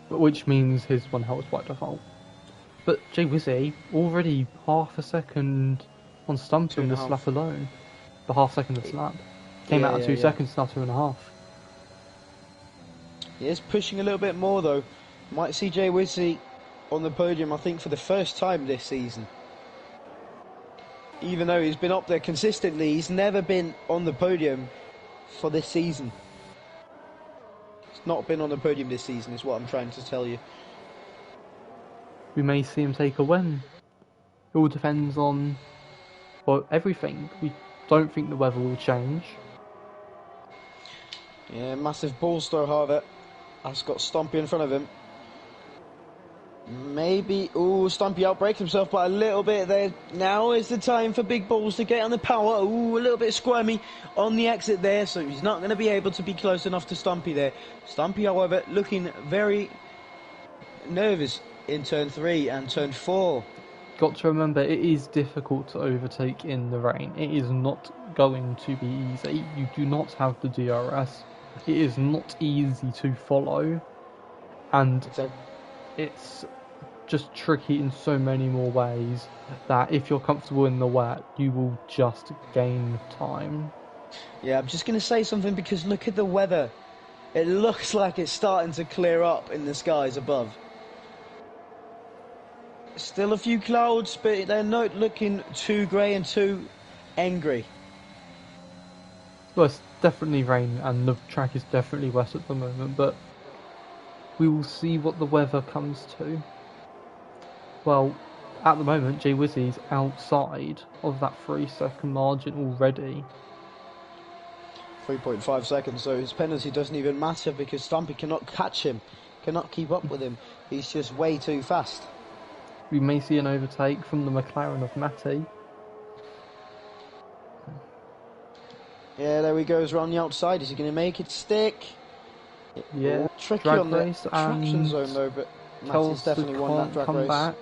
Which means his one held by default. But Jay Wizzy already half a second on Stumpy in this lap alone. The half second of this lap. Came out at 2 seconds, now 2.5. He is pushing a little bit more though. Might see Jay Wizzy on the podium, I think, for the first time this season. Even though he's been up there consistently, he's never been on the podium for this season. He's not been on the podium this season, is what I'm trying to tell you. We may see him take a win. It all depends on, well, everything. We don't think the weather will change. Yeah, massive ball star, however. That's got Stumpy in front of him. Maybe, Stumpy outbraked himself by a little bit there. Now is the time for Big Balls to get on the power. A little bit squirmy on the exit there, so he's not going to be able to be close enough to Stumpy there. Stumpy, however, looking very nervous in turn 3 and turn 4. Got to remember, it is difficult to overtake in the rain. It is not going to be easy. You do not have the DRS. It is not easy to follow. And it's just tricky in so many more ways that if you're comfortable in the wet, you will just gain time. Yeah, I'm just going to say something because look at the weather. It looks like it's starting to clear up in the skies above. Still a few clouds, but they're not looking too grey and too angry. Well, it's definitely rain and the track is definitely wet at the moment, but we will see what the weather comes to. Well, at the moment, Jay Wizzy's outside of that 3-second margin already. 3.5 seconds, so his penalty doesn't even matter because Stumpy cannot catch him, cannot keep up with him. He's just way too fast. We may see an overtake from the McLaren of Matty. Yeah, there he goes around the outside. Is he going to make it stick? Yeah, tricky on the traction zone though, but Matty's definitely won that drag race. Back.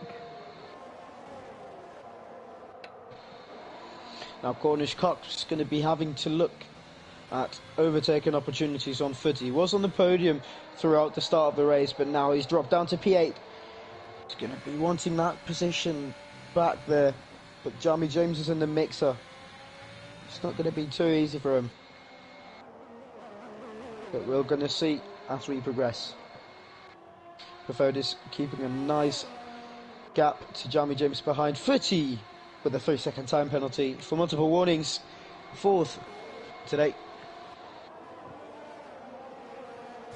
Now Cornish Cock's going to be having to look at overtaking opportunities on foot. He was on the podium throughout the start of the race, but now he's dropped down to P8. He's going to be wanting that position back there, but Jamie James is in the mixer. It's not going to be too easy for him, but we're going to see as we progress. Preferred is keeping a nice gap to Jamie James behind. Footy with a 3-second time penalty for multiple warnings. 4th today.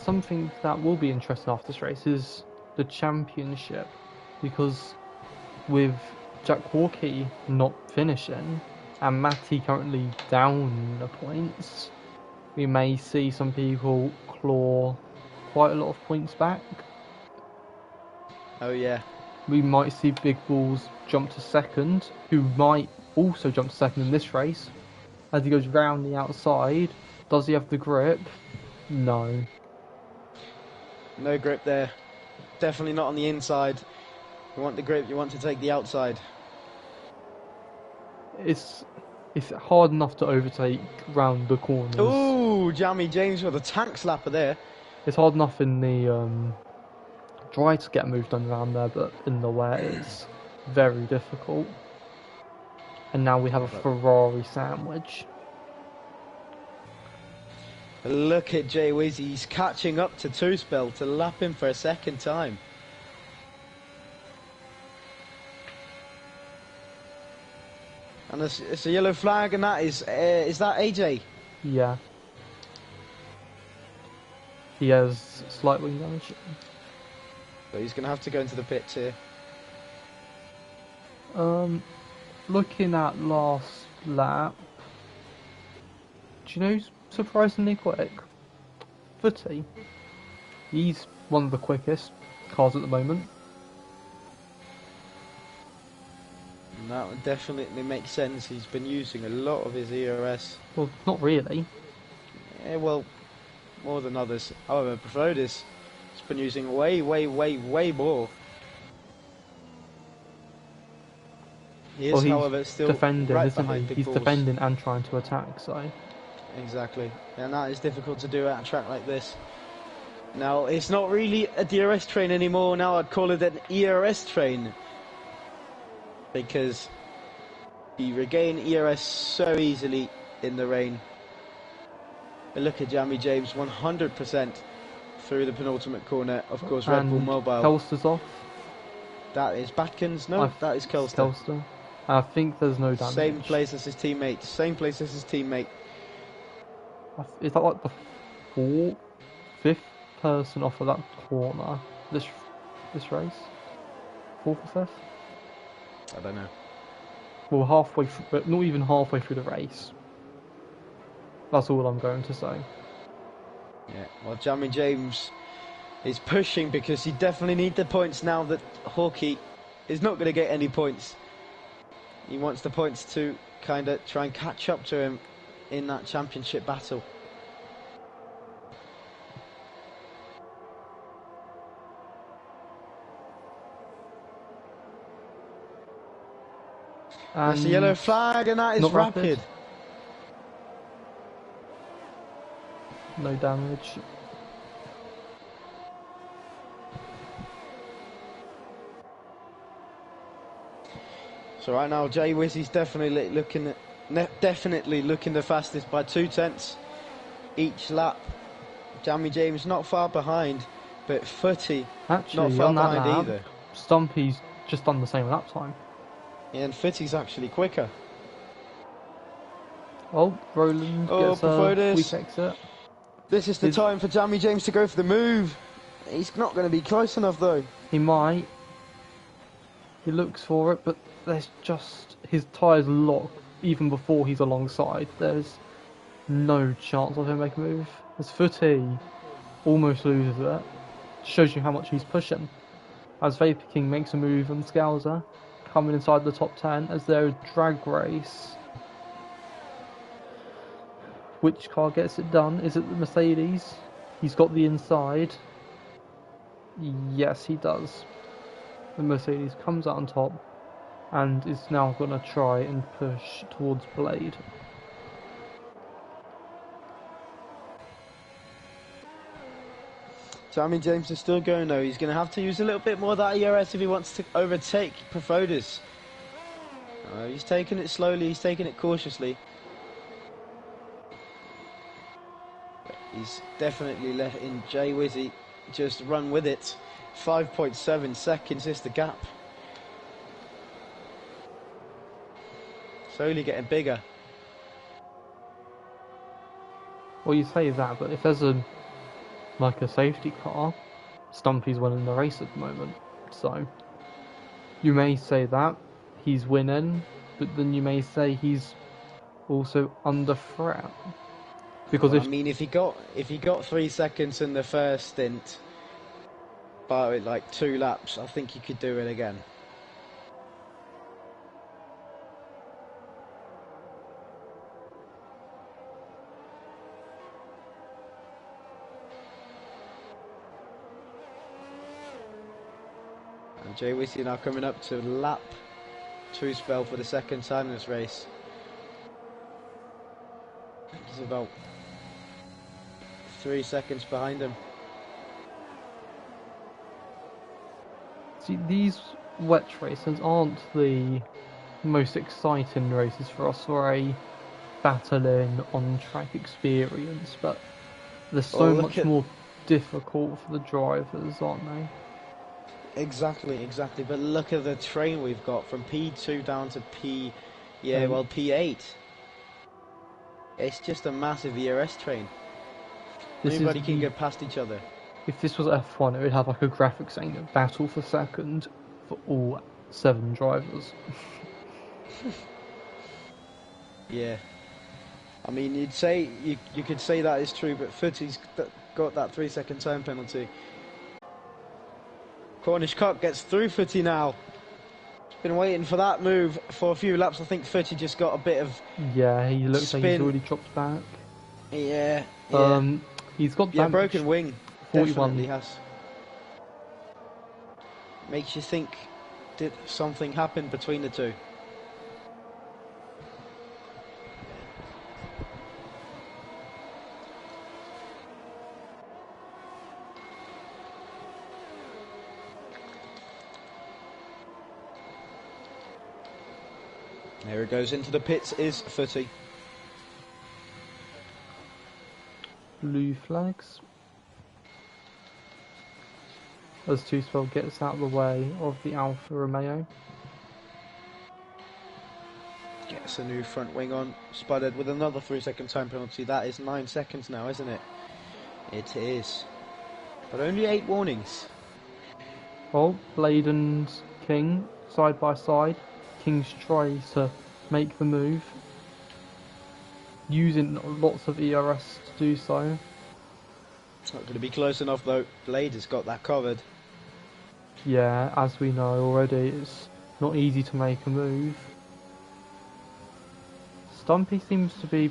Something that will be interesting after this race is the championship, because with Jack Hawkey not finishing and Matty currently down the points, we may see some people claw quite a lot of points back. Oh yeah. We might see Big Balls jump to second, who might also jump to second in this race. As he goes round the outside, does he have the grip? No. No grip there. Definitely not on the inside. You want the grip, you want to take the outside. It's hard enough to overtake round the corners. Ooh, Jamie James with a tank slapper there. It's hard enough in the dry to get moved on around there, but in the wet it's very difficult. And now we have a Ferrari sandwich. Look at Jay Wizzy, he's catching up to Two-Spell to lap him for a second time. And it's a yellow flag, and that is that AJ? Yeah. He has slight wing damage. So he's going to have to go into the pits here. Looking at last lap, do you know who's surprisingly quick? Footy. He's one of the quickest cars at the moment. And that would definitely make sense. He's been using a lot of his ERS. Well, not really. Yeah, well, more than others. However, Profodis has been using way more. He is, however, still defending, right isn't behind he? Big He's Balls. defending and trying to attack, so... Exactly. And that is difficult to do at a track like this. Now, it's not really a DRS train anymore. Now I'd call it an ERS train. Because you regain ERS so easily in the rain. But look at Jamie James, 100% through the penultimate corner. Of course, Red Bull Mobile. Kelster's off. That is Batkins. No, that is Kelster. Kelster. I think there's no damage. Same place as his teammate. Same place as his teammate. Is that like the fifth person off of that corner this race? 4th or 5th? I don't know. Well, halfway through, but not even halfway through the race. That's all I'm going to say. Yeah, well, Jamie James is pushing because he definitely needs the points now that Hawkey is not going to get any points. He wants the points to kind of try and catch up to him in that championship battle. There's a yellow flag, and that is rapid. No damage. So right now, Jay Wizzy's definitely looking the fastest by 2/10 each lap. Jamie James not far behind, but Footy actually, not far behind either. Stumpy's just done the same lap time. Yeah, and Footy's actually quicker. Oh, Roland gets a weak exit. This is the time for Jamie James to go for the move. He's not going to be close enough though. He might. He looks for it, but there's just... his tyres lock even before he's alongside. There's no chance of him making a move. As Footy almost loses it. Shows you how much he's pushing. As Vapor King makes a move on Scouser, coming inside the top 10 as their drag race. Which car gets it done? Is it the Mercedes? He's got the inside. Yes, he does. The Mercedes comes out on top and is now going to try and push towards Blade. Jamie James is still going though. He's going to have to use a little bit more of that ERS if he wants to overtake Profodis. He's taking it slowly, he's taking it cautiously. He's definitely letting Jay Wizzy just run with it. 5.7 seconds is the gap. Slowly getting bigger. Well, you say that, but if there's a safety car, Stumpy's winning the race at the moment. So you may say that he's winning, but then you may say he's also under threat. Because well, I mean, if he got 3 seconds in the first stint by like 2 laps, I think he could do it again. And Jay Whitty now coming up to lap 2 spell for the second time in this race. He's about 3 seconds behind him. See, these wet races aren't the most exciting races for us for a battling on-track experience, but they're so much more difficult for the drivers, aren't they? Exactly. But look at the train we've got from P2 down to P8. It's just a massive ERS train. Anybody can get past each other. If this was F1, it would have like a graphic saying that battle for second for all 7 drivers. Yeah. I mean, you could say that is true, but Futty's got that 3-second time penalty. Cornish Cup gets through Futty now. Been waiting for that move for a few laps. I think Futty just got a bit of yeah. He looks like he's already dropped back. Yeah. He's got broken wing. 41. Definitely has. Makes you think, did something happen between the two? There it goes into the pits is Futty. Blue flags. As Two-Spell gets out of the way of the Alfa Romeo. Gets a new front wing on, sputtered with another 3-second time penalty. That is 9 seconds now, isn't it? It is. But only 8 warnings. Well, Blade and King, side by side. King's tries to make the move. Using lots of ERS to do so. It's not going to be close enough though. Blade has got that covered. Yeah, as we know already, it's not easy to make a move. Stumpy seems to be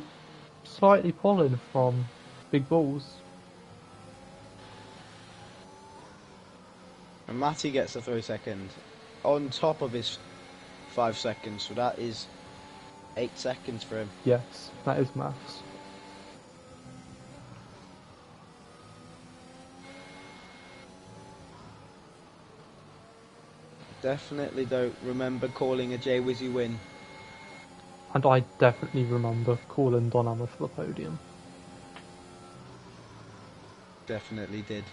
slightly pulling from big balls. And Matty gets a 3-second on top of his 5 seconds, so that is 8 seconds for him. Yes, that is maths. Definitely don't remember calling a Jay Wizzy win. And I definitely remember calling Don Hammer for the podium. Definitely did.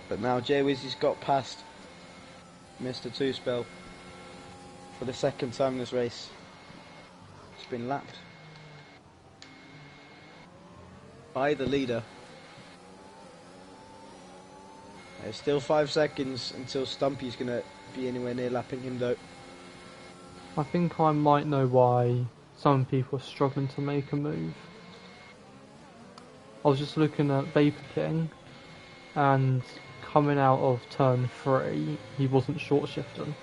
But now Jay Wizzy's got past Mr. Two-Spell for the second time in this race. It's been lapped by the leader. There's still 5 seconds until Stumpy's going to be anywhere near lapping him though. I think I might know why some people are struggling to make a move. I was just looking at Vapor King, and coming out of turn 3, he wasn't short shifting.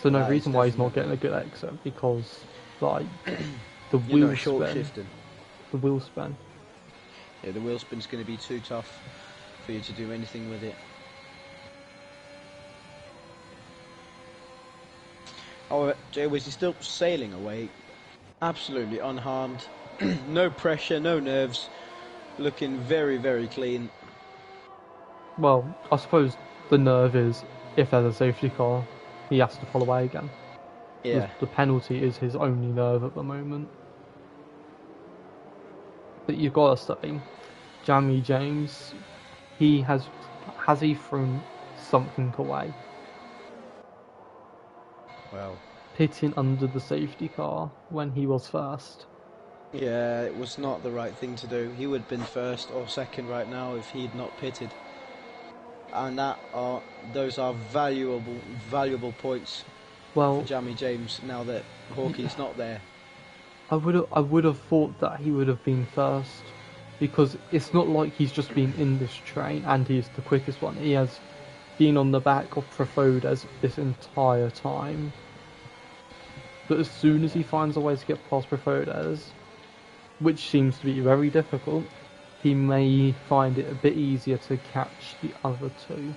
So no reason why he's not getting a good exit, because like the wheel spin. The wheel spin. Yeah, the wheel spin's going to be too tough for you to do anything with it. However, Jay Wiz is still sailing away, absolutely unharmed. No pressure, no nerves, looking very, very clean. Well, I suppose the nerve is, if there's a safety car, he has to pull away again. Yeah. The penalty is his only nerve at the moment. But you've got to say, Jamie James, has he thrown something away? Well, pitting under the safety car when he was first. Yeah, it was not the right thing to do. He would have been first or second right now if he'd not pitted. And those are valuable points for Jamie James now that Hawkey's not there. I would have thought that he would have been first, because it's not like he's just been in this train and he's the quickest one. He has been on the back of Profodas this entire time. But as soon as he finds a way to get past Profodas, which seems to be very difficult, he may find it a bit easier to catch the other two.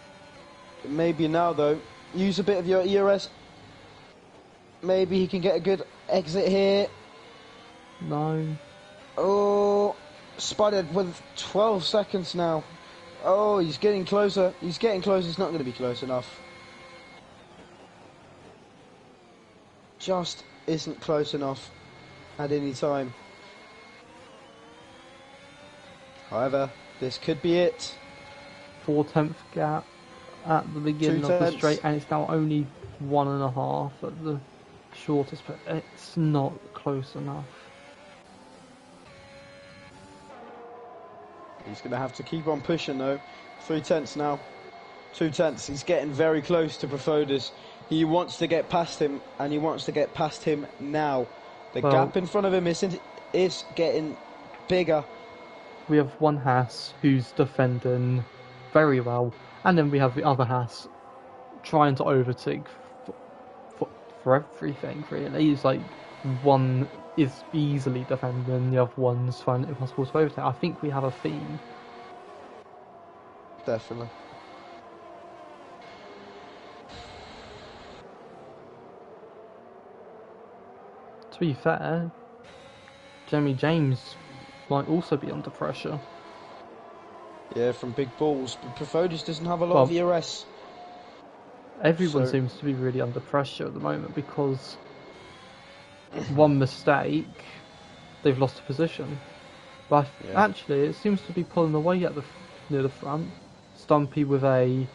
Maybe now though, use a bit of your ERS. Maybe he can get a good exit here. No. Oh, spotted with 12 seconds now. Oh, he's getting closer. He's getting closer. It's not going to be close enough. Just isn't close enough at any time. However, this could be it. 4/10 gap at the beginning of the straight, and it's now only 1.5 at the shortest, but it's not close enough. He's going to have to keep on pushing though. 3/10 now. 2/10. He's getting very close to Profodas. He wants to get past him, and he wants to get past him now. The gap in front of him is getting bigger. We have one Haas who's defending very well, and then we have the other Haas trying to overtake for everything, really. It's like one is easily defending, the other one's finding it impossible to overtake. I think we have a theme. Definitely. To be fair, Jamie James might also be under pressure. Yeah, from big balls. But Profodas doesn't have a lot of ERS. Everyone seems to be really under pressure at the moment, because one mistake, they've lost a position. But actually, it seems to be pulling away at near the front. Stumpy with a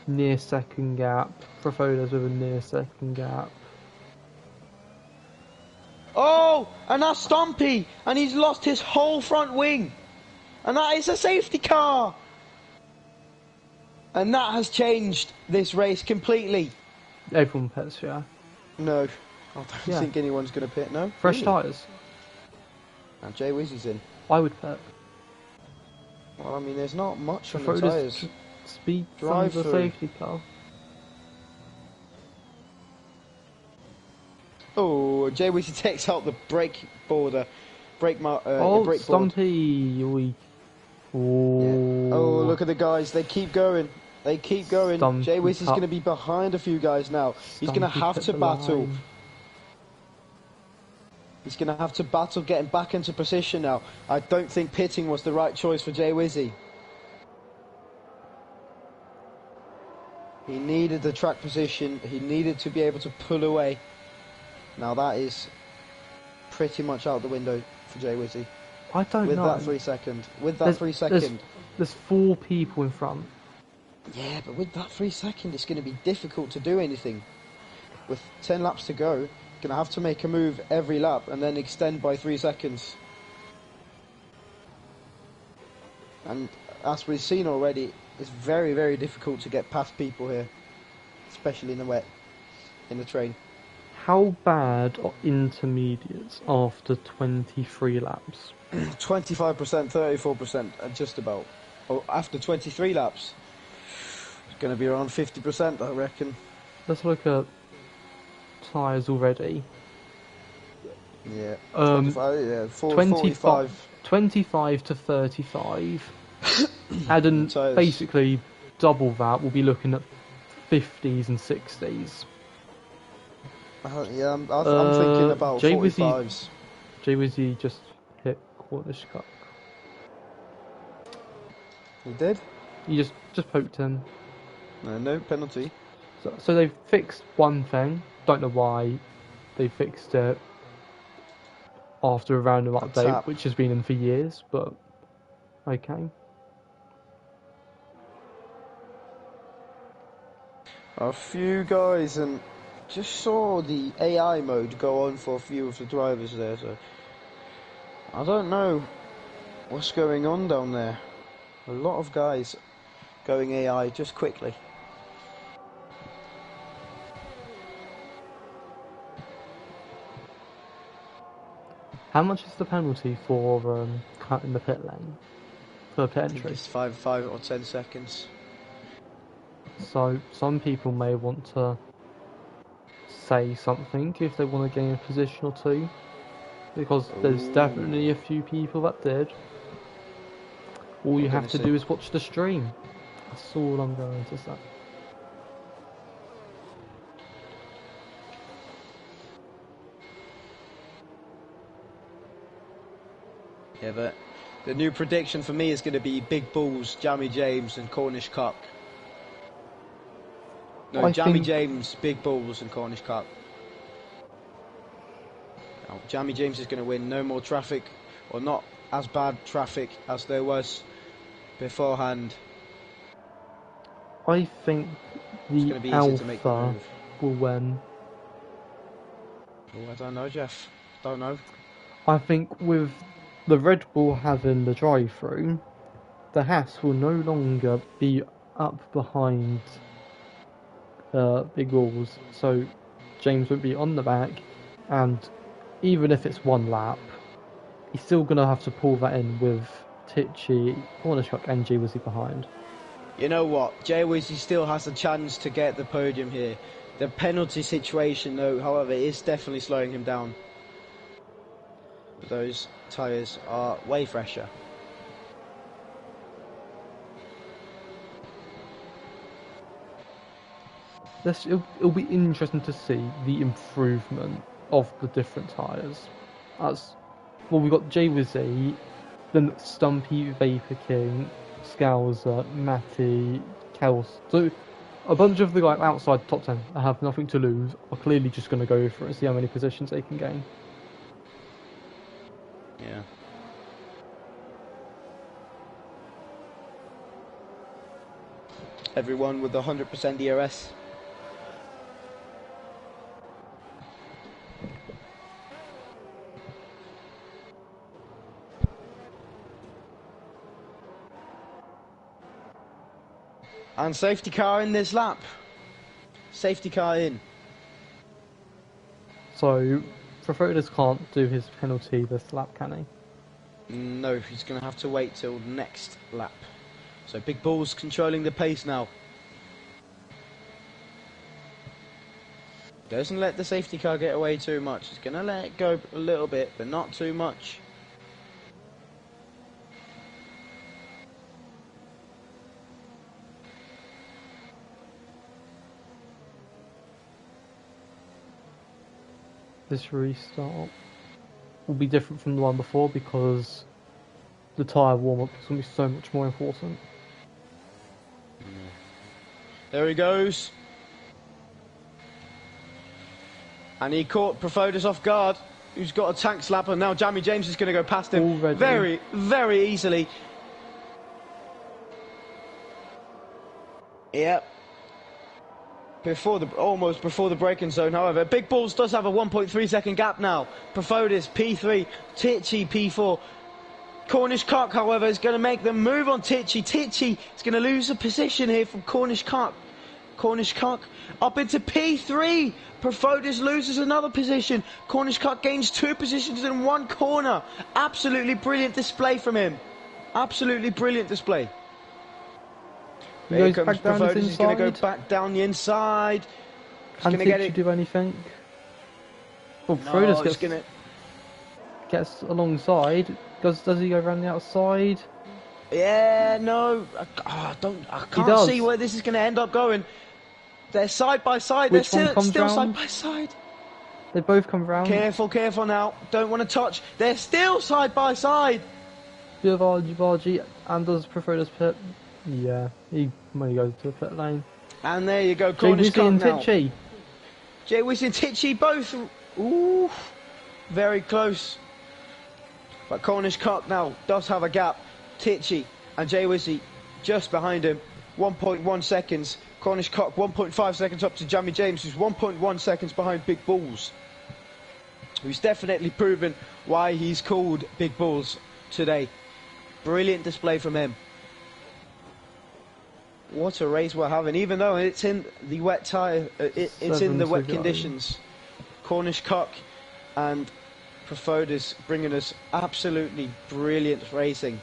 near second gap. Profodas with a near second gap. Oh, and that's Stumpy, and he's lost his whole front wing, and that is a safety car, and that has changed this race completely. Everyone pits, yeah. No, I don't think anyone's going to pit. No. Fresh tyres. And Jay Wizzy's in. I would pit. Well, I mean, there's not much on the tyres. Speed from the safety car. Oh, Jay Wizzy takes out the brake border. Brake board. Stumpy. Oh, look at the guys. They keep going. They keep going. Stumpy Jay Wizzy's going to be behind a few guys now. He's going to have to battle. He's going to have to battle getting back into position now. I don't think pitting was the right choice for Jay Wizzy. He needed the track position. He needed to be able to pull away. Now that is pretty much out the window for Jay Wizzy. I don't know. With that 3 second. With that 3 second. There's 4 people in front. Yeah, but with that 3 second, it's going to be difficult to do anything. With 10 laps to go, you're going to have to make a move every lap and then extend by 3 seconds. And as we've seen already, it's very, very difficult to get past people here. Especially in the wet, in the train. How bad are intermediates after 23 laps? 25%, 34%, just about. Oh, after 23 laps, it's going to be around 50%, I reckon. Let's look at tyres already. Yeah, 45. 25 to 35. And basically double that, we'll be looking at 50s and 60s. Yeah, I'm thinking about 45s. Jay Wizzy just hit Cornish Cup. He did? You just poked him. No penalty. So they've fixed one thing. Don't know why they fixed it after a random update, which has been in for years, but okay. a few guys, and just saw the AI mode go on for a few of the drivers there, so I don't know what's going on down there. A lot of guys going AI just quickly. How much is the penalty for cutting the pit lane? For pit entry? It's 5 or 10 seconds. So some people may want to say something if they want to gain a position or two, because there's definitely a few people that did. All you have to do is watch the stream. That's all I'm going to say. Yeah, but the new prediction for me is going to be Big Balls, Jamie James and Cornish Cock. No, Jamie James, Big Balls and Cornish Cock. Now, Jamie James is going to win. No more traffic, or not as bad traffic as there was beforehand. I think the Alpha will win. Oh, I don't know, Jeff. Don't know. I think with the Red Bull having the drive-through, the Haas will no longer be up behind Big Balls, so James won't be on the back, and even if it's one lap, he's still going to have to pull that in with Tichy, Cornish-Cock and G Wizzy behind. You know what? J Wizzy still has a chance to get the podium here. The penalty situation, though, however, is definitely slowing him down. Those tyres are way fresher. It'll be interesting to see the improvement of the different tyres. Well, we've got J Wizzy, then Stumpy, Vapor King, Scouser, Matty, Kels. So a bunch of the guys outside the top 10 that have nothing to lose are clearly just going to go for it and see how many positions they can gain. Yeah. Everyone with 100% DRS. And safety car in this lap. Safety car in. So, Profodus can't do his penalty this lap, can he? No, he's going to have to wait till next lap. So Big Bull's controlling the pace now. Doesn't let the safety car get away too much. He's going to let it go a little bit, but not too much. This restart will be different from the one before because the tyre warm-up is going to be so much more important. There he goes. And he caught Profodus off guard, who's got a tank slap, and now Jamie James is going to go past him already. Very, very easily. Yep. Almost before the braking zone, however. Big Balls does have a 1.3 second gap now. Profodus P3, Tichy P4. Cornish Cock, however, is going to make the move on Tichy. Tichy is going to lose a position here from Cornish Cock. Cornish Cock up into P3. Profodus loses another position. Cornish Cock gains 2 positions in 1 corner. Absolutely brilliant display from him. Absolutely brilliant display. Here comes Profodus. He's going to go back down the inside. He's going to get it. Do anything? Well, Profodus gets alongside. Does he go around the outside? Yeah, no. I can't see where this is going to end up going. They're side by side. They're still side by side. They both come round. Careful, careful now. Don't want to touch. They're still side by side. Bargy, and does Profodus pit? Yeah, he may go to the pit lane. And there you go, Cornish Cock now. Tichy. J Wizzy and Tichy both. Ooh, very close. But Cornish Cock now does have a gap. Tichy and J Wizzy just behind him. 1.1 seconds Cornish Cock 1.5 seconds up to Jamie James, who's 1.1 seconds behind Big Balls, who's definitely proven why he's called Big Balls today. Brilliant display from him. What a race we're having, even though it's in the wet tyre, it's in the wet conditions. Cornish Cock and Profodis bringing us absolutely brilliant racing.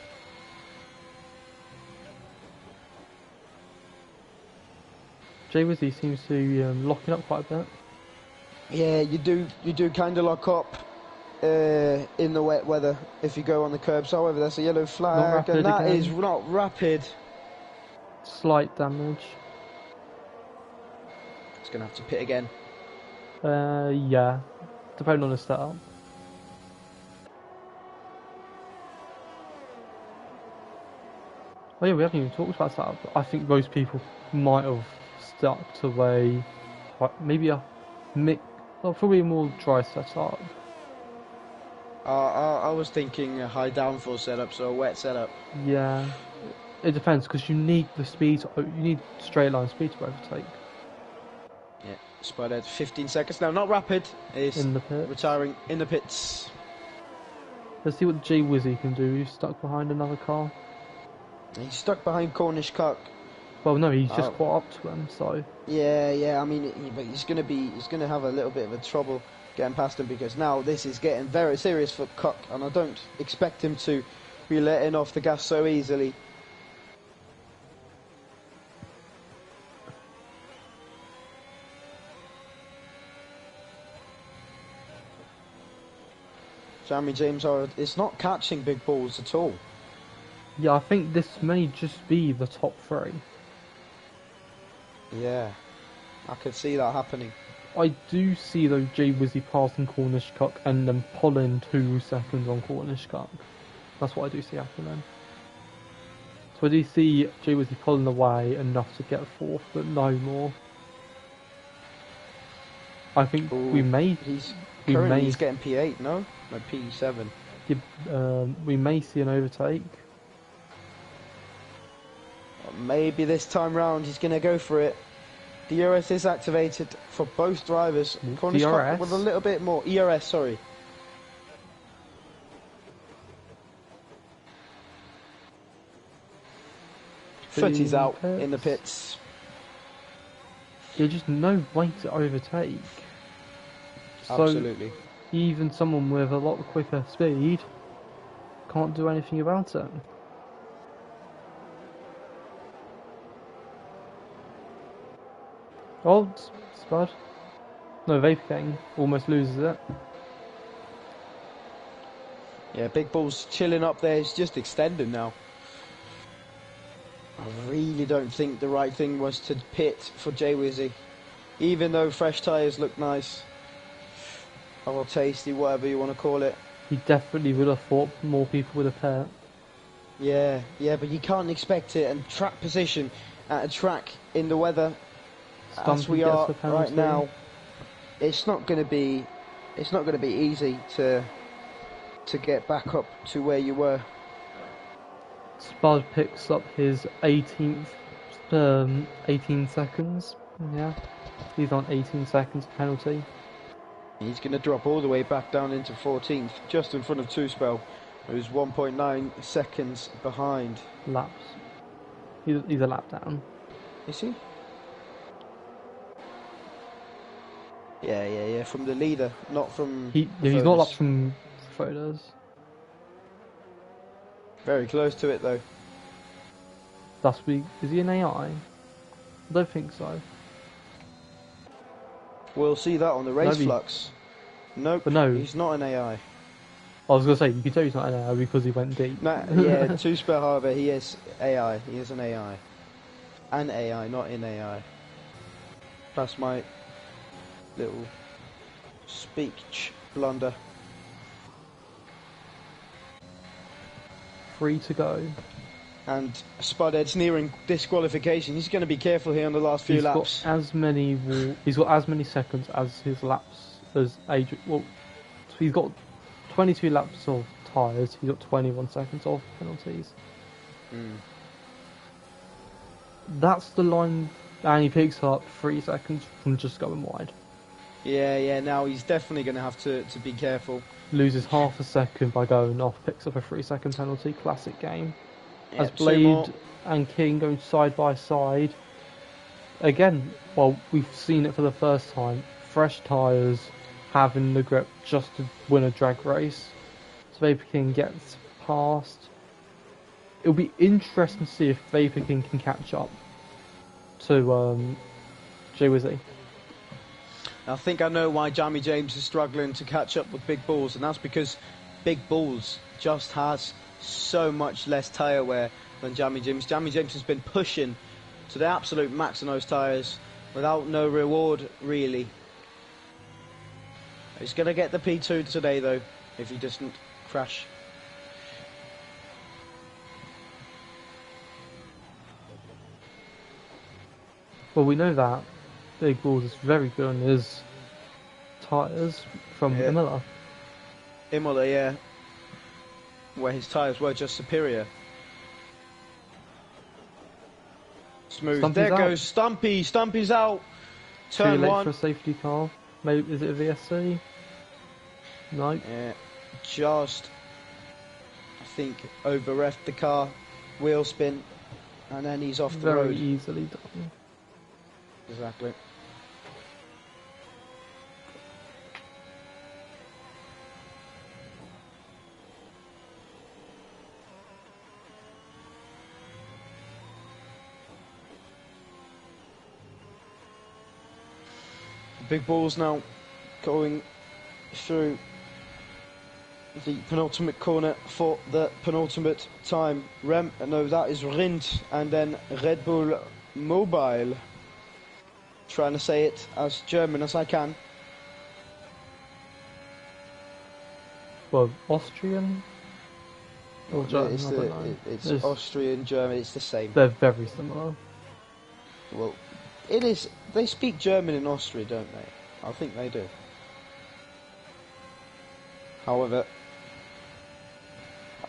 Jay Wizzy seems to be locking up quite a bit. Yeah, you do kind of lock up in the wet weather if you go on the curbs. However, that's a yellow flag, and that is not rapid. Slight damage. It's going to have to pit again. Yeah, depending on the setup. Oh yeah, we haven't even talked about setup. I think most people might have stuck to maybe a probably a more dry setup. I was thinking a high downforce setup, so a wet setup. Yeah, it depends because you need the speed. You need straight line speed to overtake. Yeah, Spud at 15 seconds now. Not rapid. Is in the pits. Retiring in the pits. Let's see what Jay Wizzy can do. He's stuck behind another car. He's stuck behind Cornish Cock. Well, no, he's just caught up to him. So. Yeah. I mean, but he's gonna have a little bit of a trouble getting past him because now this is getting very serious for Cock, and I don't expect him to be letting off the gas so easily. Jamie James is not catching Big Balls at all. Yeah, I think this may just be the top three. Yeah, I could see that happening. I do see though Jay Wizzy passing Cornish Cock and then pulling 2 seconds on Cornish Cock. That's what I do see happening. So I do see Jay Wizzy pulling away enough to get 4th, but no more. I think we may. He's getting P8, no P7. Yeah, we may see an overtake. Maybe this time round he's going to go for it. DRS is activated for both drivers. Cornish Cock with a little bit more. ERS, sorry. Footy's out in the pits. There's just no way to overtake. Absolutely. So even someone with a lot quicker speed can't do anything about it. Oh, Spud. No, Vape Gang almost loses it. Yeah, Big Ball's chilling up there. He's just extending now. I really don't think the right thing was to pit for Jay Wizzy. Even though fresh tyres look nice. Or tasty, whatever you want to call it. He definitely would have thought more people would have pit. Yeah, but you can't expect it. And track position at a track in the weather as we are right now, it's not going to be easy to get back up to where you were. Spud picks up his 18 seconds. Yeah, he's on 18 seconds penalty. He's going to drop all the way back down into 14th, just in front of Two Spell, who's 1.9 seconds behind. Laps. He's a lap down. Is he? Yeah, from the leader, not from... He's not up from photos. Very close to it, though. Is he an AI? I don't think so. We'll see that on the race flux. Nope, but no, he's not an AI. I was going to say, you can tell he's not an AI because he went deep. Yeah, Two Spell, however, he is AI. He is an AI. An AI, not in AI. That's my little speech blunder. 3 to go. And Spudhead's nearing disqualification. He's going to be careful here on the last few laps. He's got as many seconds as his laps as Adrian. Well, he's got 22 laps of tyres. He's got 21 seconds of penalties. That's the line And he picks up 3 seconds from just going wide. Yeah, now he's definitely going to have to be careful. Loses half a second by going off, picks up a 3-second penalty, classic game. Yep, As Blade and King going side by side. Again, well, we've seen it for the first time. Fresh tyres, having the grip just to win a drag race. So Vapor King gets past. It'll be interesting to see if Vapor King can catch up to Jay Wizzy. I think I know why Jamie James is struggling to catch up with Big Balls, and that's because Big Balls just has so much less tyre wear than Jamie James. Jamie James has been pushing to the absolute max on those tyres without no reward, really. He's going to get the P2 today, though, if he doesn't crash. Well, we know that Big Balls is very good on his tyres from Imola. Imola, yeah. Where his tyres were just superior. Smooth. Stumpy's there out. Goes Stumpy. Stumpy's out. Turn Too late 1. for a safety car. Maybe, is it a VSC? No. Yeah. Just, I think, over-reffed the car. Wheel spin. And then he's off the road. Very easily done. Exactly. Big Balls now going through the penultimate corner for the penultimate time. No, that is Rindt, and then Red Bull Mobile. Trying to say it as German as I can. Well, Austrian? Or German? It's Austrian, German, it's the same. They're very similar. Well, it is. They speak German in Austria, don't they? I think they do. However,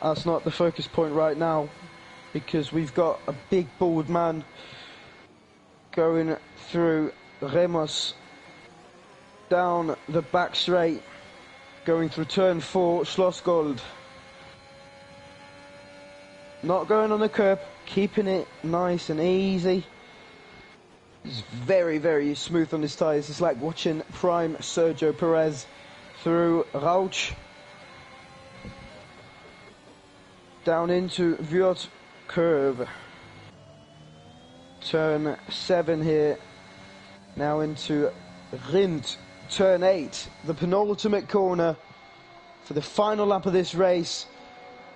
that's not the focus point right now, because we've got a big bald man going through Remos down the back straight, going through turn 4, Schlossgold. Not going on the curb, keeping it nice and easy. He's very, very smooth on his tyres. It's like watching prime Sergio Perez through Rauch. Down into Viot curve. Turn 7 here. Now into Rindt. Turn 8. The penultimate corner for the final lap of this race.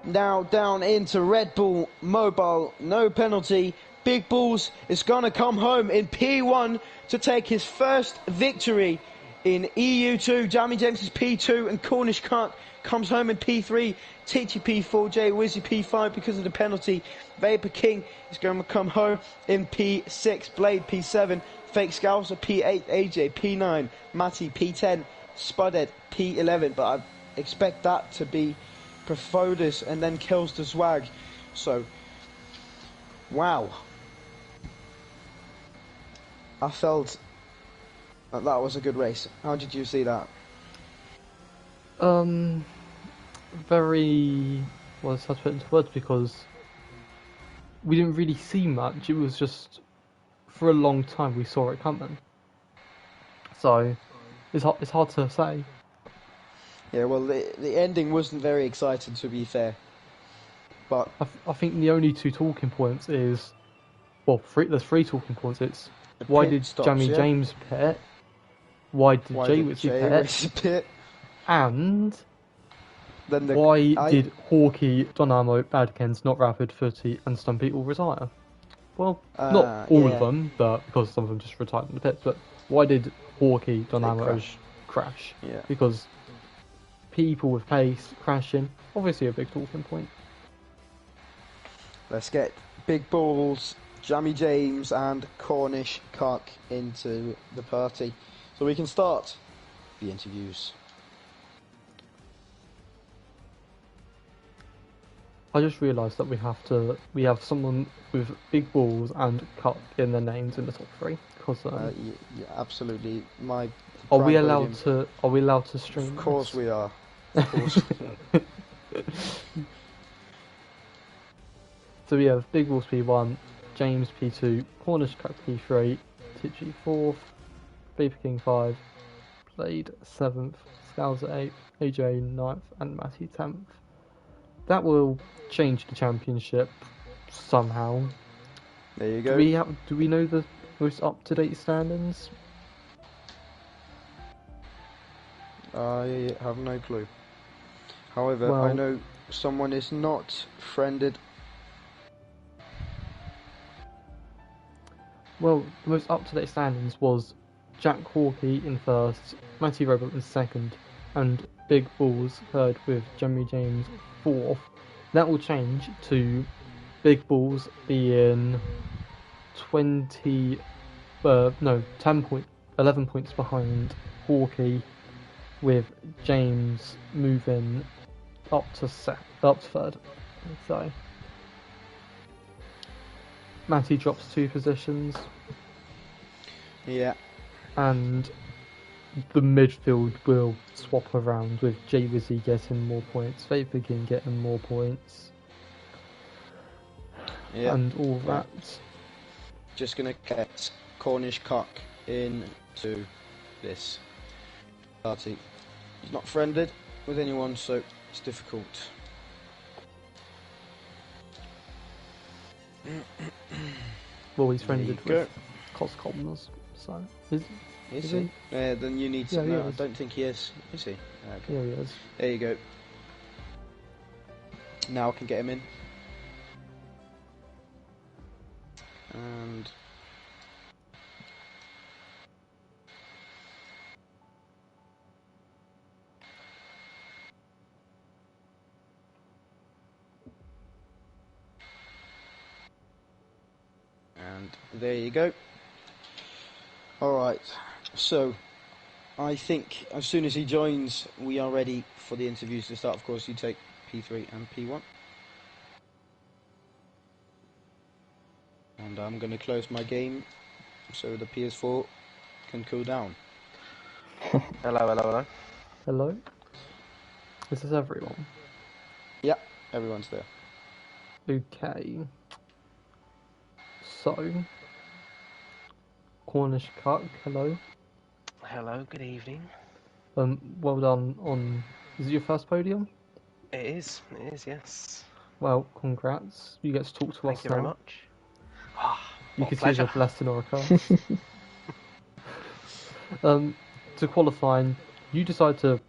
Now down into Red Bull Mobile. No penalty. Big Balls is going to come home in P1 to take his first victory in EU2. Jamie James is P2 and Cornish Cut comes home in P3. Tichy P4, Jay Wizzy P5 because of the penalty. Vapor King is going to come home in P6. Blade P7. Fake Scouser P8. AJ P9. Matty P10. Spudhead P11. But I expect that to be Profodus and then kills the Swag. So, wow. I felt that was a good race. How did you see that? Very... well, it's hard to put into words because we didn't really see much. It was just, for a long time, we saw it coming. So, it's hard to say. Yeah, well, the ending wasn't very exciting, to be fair. But I think the only two talking points is... well, there's 3 talking points. It's why did Jamie James pit? Why did Jay Wizzy pit? And then why did Hawkey, Dynamo, Badkins, Not Rapid, Footy and Stumpy all retire? Well, not all of them, but because some of them just retired in the pits. But why did Hawkey, Dynamo crash? Yeah. Because people with pace crashing, obviously a big talking point. Let's get Big Balls, Jamie James and Cornish Cock into the party so we can start the interviews. I just realised that we have someone with big balls and cut in their names in the top 3. Because yeah, absolutely. Are we allowed to stream? Of course we are. Of course. So we have Big Balls P1, James P2, Cornish Cut P3, Titchy 4th, Vapor King 5, Blade 7th, Scouser 8th, AJ 9th, and Matty 10th. That will change the championship somehow. There you go. Do we know the most up-to-date standings? I have no clue. However, I know someone is not friended. Well, the most up-to-date standings was Jack Hawkey in 1st, Matty Robot in 2nd, and Big Balls third with Jeremy James 4th. That will change to Big Balls being 11 points behind Hawkey, with James moving up to 3rd. So Matty drops 2 positions. Yeah. And the midfield will swap around with Jay Wizzy getting more points, Vapor King getting more points. Yeah. And all that. Just gonna get Cornish Cock into this party. He's not friended with anyone, so it's difficult. Well, he's friended with Cos Colmers, so is he? Then you need to know. I don't think he is. Is he? Okay. Yeah, he is. There you go. Now I can get him in. And there you go. Alright, so I think as soon as he joins, we are ready for the interviews to start. Of course, you take P3 and P1. And I'm going to close my game so the PS4 can cool down. Hello. Hello? Is this everyone? Yeah, everyone's there. Okay. So, Cornish Cuck, hello. Hello, good evening. Well done on... Is it your first podium? It is, yes. Well, congrats. You get to talk to us now. Thank you very much. You can see it's a blessing or a curse. To qualifying, you decided to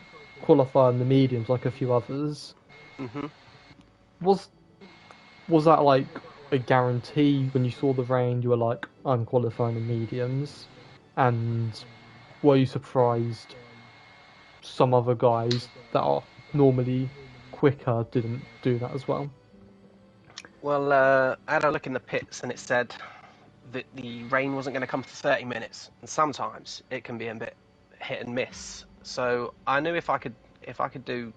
qualify in the mediums like a few others. Mm-hmm. Was that like a guarantee when you saw the rain? You were like, I'm qualifying in mediums, and were you surprised some other guys that are normally quicker didn't do that as well? Well, I had a look in the pits and it said that the rain wasn't going to come for 30 minutes, and sometimes it can be a bit hit and miss. So I knew if I could do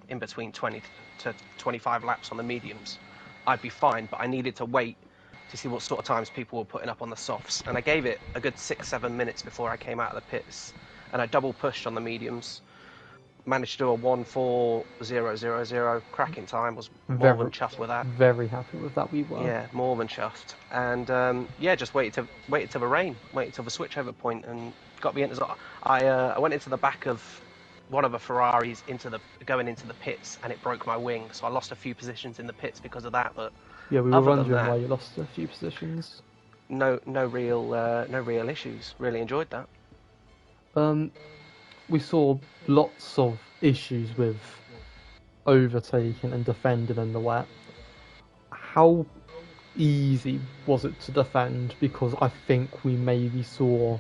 in between 20 to 25 laps on the mediums, I'd be fine, but I needed to wait to see what sort of times people were putting up on the softs, and I gave it a good 6-7 minutes before I came out of the pits, and I double pushed on the mediums, managed to do a 1:40.00 cracking time. Was more than chuffed with that. Very happy with that. We were. Yeah, more than chuffed, and just waited till the rain, waited till the switchover point, and got me into. I went into the back of one of the Ferraris going into the pits, and it broke my wing, so I lost a few positions in the pits because of that. But yeah, we were wondering why you lost a few positions. No real issues. Really enjoyed that. We saw lots of issues with overtaking and defending in the wet. How easy was it to defend? Because I think we maybe saw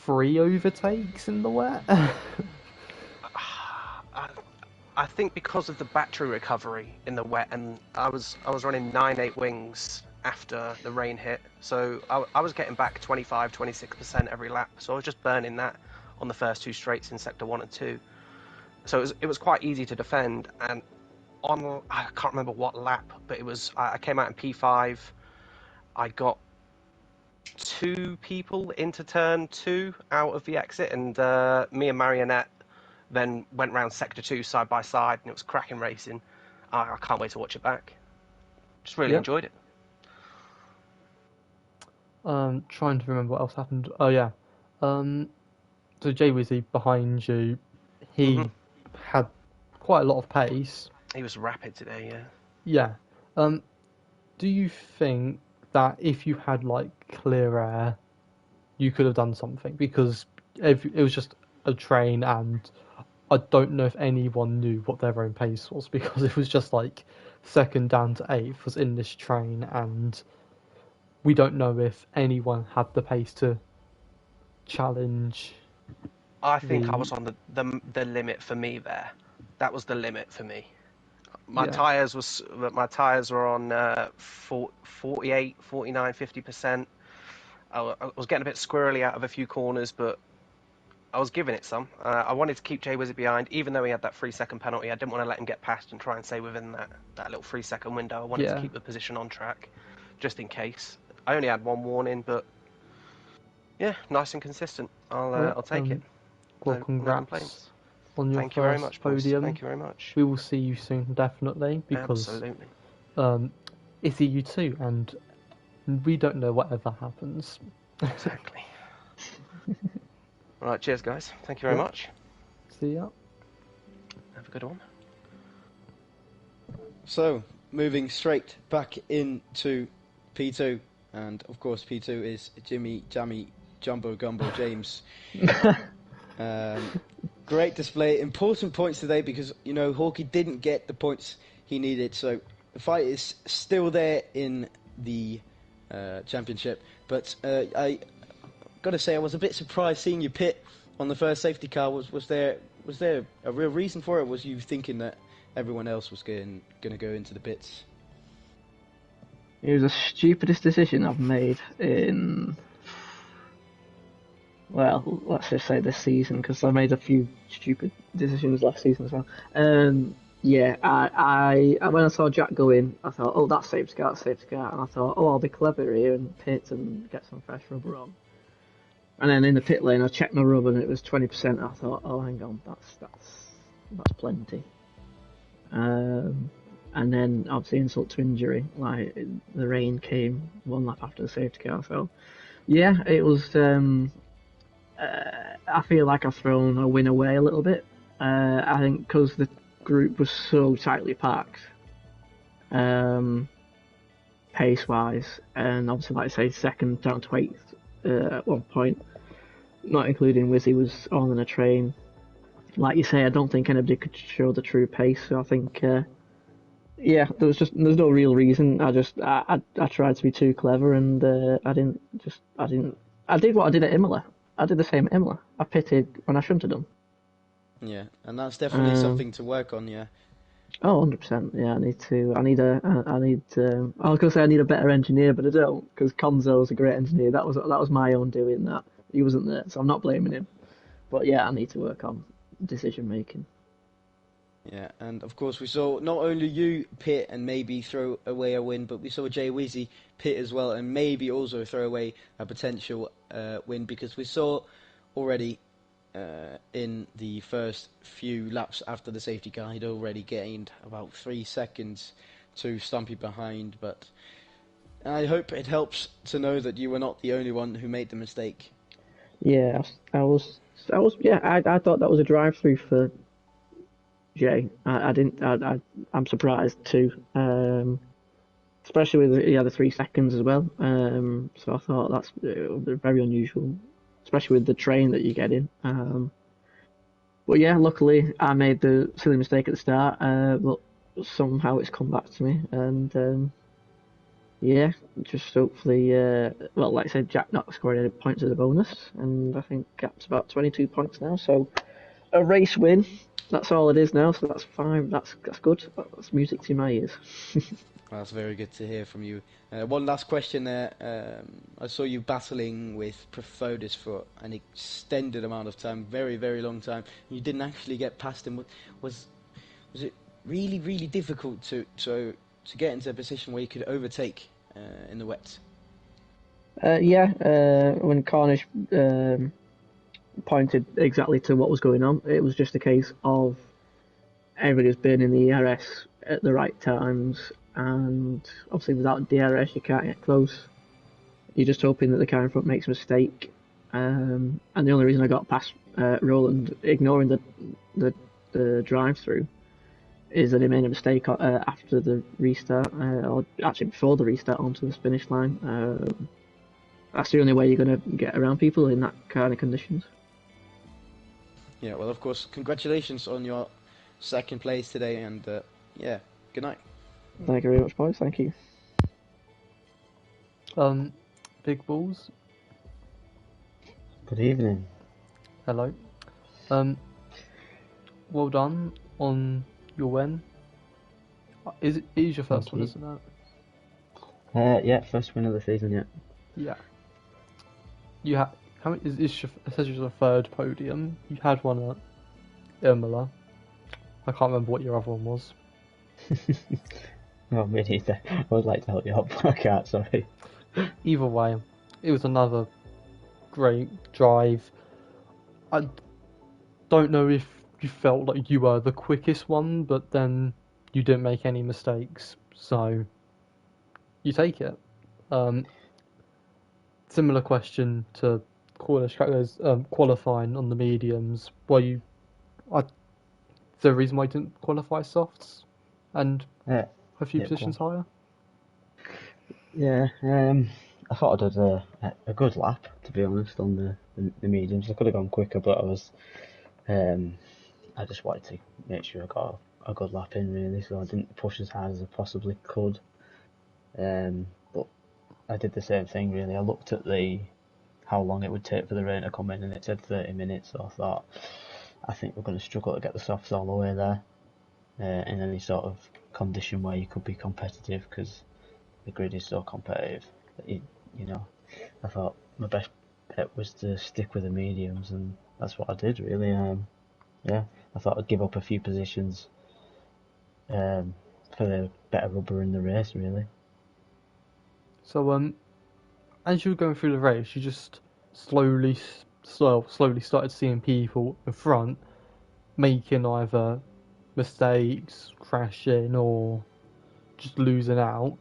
3 overtakes in the wet. I think because of the battery recovery in the wet, and I was running 9/8 wings after the rain hit, so I was getting back 25-26% every lap, so I was just burning that on the first 2 straights in sector 1 and 2. So it was quite easy to defend, and I can't remember what lap, but it was, I came out in P5. I got 2 people into turn 2 out of the exit, and me and Marionette then went round sector 2 side by side, and it was cracking racing. I can't wait to watch it back. Just really enjoyed it. Trying to remember what else happened. Oh yeah. So Jay Wizzy behind you, he had quite a lot of pace. He was rapid today, yeah. Yeah. Do you think that if you had like clear air, you could have done something? Because it was just a train, and I don't know if anyone knew what their own pace was, because it was just like second down to 8th was in this train, and we don't know if anyone had the pace to challenge. I think I was on the limit for me there. That was the limit for me. My tyres were on 48, 49, 50%. I was getting a bit squirrely out of a few corners, but I was giving it some. I wanted to keep Jay Wizard behind, even though he had that 3-second penalty. I didn't want to let him get past and try and stay within that little 3-second window. I wanted to keep the position on track, just in case. I only had one warning, but yeah, nice and consistent. I'll take it. Well, congrats on your first podium. Thank you very much. We will see you soon, definitely, because absolutely. It's EU2, and we don't know whatever happens. Exactly. All right, cheers, guys. Thank you very much. See ya. Have a good one. So, moving straight back into P2, and of course P2 is Jimmy, Jammy, Jumbo, Gumbo, James. Great display, important points today, because, you know, Hawkey didn't get the points he needed, so the fight is still there in the championship, but I gotta say I was a bit surprised seeing you pit on the first safety car. Was there a real reason for it? Was you thinking that everyone else was going to go into the pits? It was the stupidest decision I've made in, well, let's just say this season, because I made a few stupid decisions last season as well. Yeah, I when I saw Jack go in, I thought, oh, that's safety car, and I thought, oh, I'll be clever here and pit and get some fresh rubber on. And then in the pit lane, I checked my rubber and it was 20%. I thought, oh, hang on, that's plenty. And then obviously insult to injury, like the rain came one lap after the safety car. So yeah, it was. I feel like I've thrown a win away a little bit. I think because the group was so tightly packed, pace-wise, and obviously, like I say, second down to 8th at one point, not including Wizzy, was all in a train. Like you say, I don't think anybody could show the true pace. So I think, yeah, there's no real reason. I tried to be too clever, and I did what I did at Imola. I did the same at Imola. I pitted when I shouldn't have done. Yeah, and that's definitely something to work on. Yeah. Oh, 100%. Yeah, I was gonna say I need a better engineer, but I don't, because Konzo was a great engineer. That was my own doing that. He wasn't there, so I'm not blaming him. But yeah, I need to work on decision making. Yeah, and of course we saw not only you pit and maybe throw away a win, but we saw Jay Wizzy pit as well and maybe also throw away a potential win, because we saw already in the first few laps after the safety car he'd already gained about 3 seconds to Stumpy behind. But I hope it helps to know that you were not the only one who made the mistake. Yeah, I was. Yeah, I thought that was a drive-through for Jay. I'm surprised too, especially with the 3 seconds as well. So I thought that's very unusual, especially with the train that you get in. But yeah, luckily I made the silly mistake at the start, but somehow it's come back to me, and yeah, just hopefully, well, like I said, Jack not scoring any points as a bonus, and I think Gap's about 22 points now, so a race win, that's all it is now, so that's fine, that's good, that's music to my ears. That's very good to hear from you. One last question there. I saw you battling with Profodis for an extended amount of time, very, very long time. You didn't actually get past him. Was it really, really difficult to get into a position where you could overtake in the wet. When Cornish pointed exactly to what was going on, it was just a case of everybody was burning the ERS at the right times, and obviously without DRS you can't get close. You're just hoping that the car in front makes a mistake. And the only reason I got past Roland, ignoring the drive-through, is that he made a mistake after the restart, or actually before the restart onto the finish line. That's the only way you're going to get around people in that kind of conditions. Yeah, well, of course, congratulations on your second place today, and yeah, good night. Thank you very much, boys. Thank you. Big Balls. Good evening. Hello. Well done on your win. It is your first one, isn't it? Yeah, first win of the season, yeah. Yeah. You had how many? It says you're the third podium. You had one at Imola. I can't remember what your other one was. No, me neither. I would like to help you out, but I can't. Sorry. Either way, it was another great drive. I don't know if you felt like you were the quickest one, but then you didn't make any mistakes, so you take it. Similar question to Cornish qualifying on the mediums. Is there a reason why you didn't qualify softs and a few positions higher? Yeah, I thought I did a good lap, to be honest, on the mediums. I could have gone quicker, but I just wanted to make sure I got a good lap in, really, so I didn't push as hard as I possibly could. But I did the same thing, really. I looked at how long it would take for the rain to come in, and it said 30 minutes, so I thought, I think we're going to struggle to get the softs all the way there in any sort of condition where you could be competitive, because the grid is so competitive that I thought my best bet was to stick with the mediums, and that's what I did, really. I thought I'd give up a few positions for the better rubber in the race, really. So as you were going through the race, you just slowly started seeing people in front making either mistakes, crashing, or just losing out.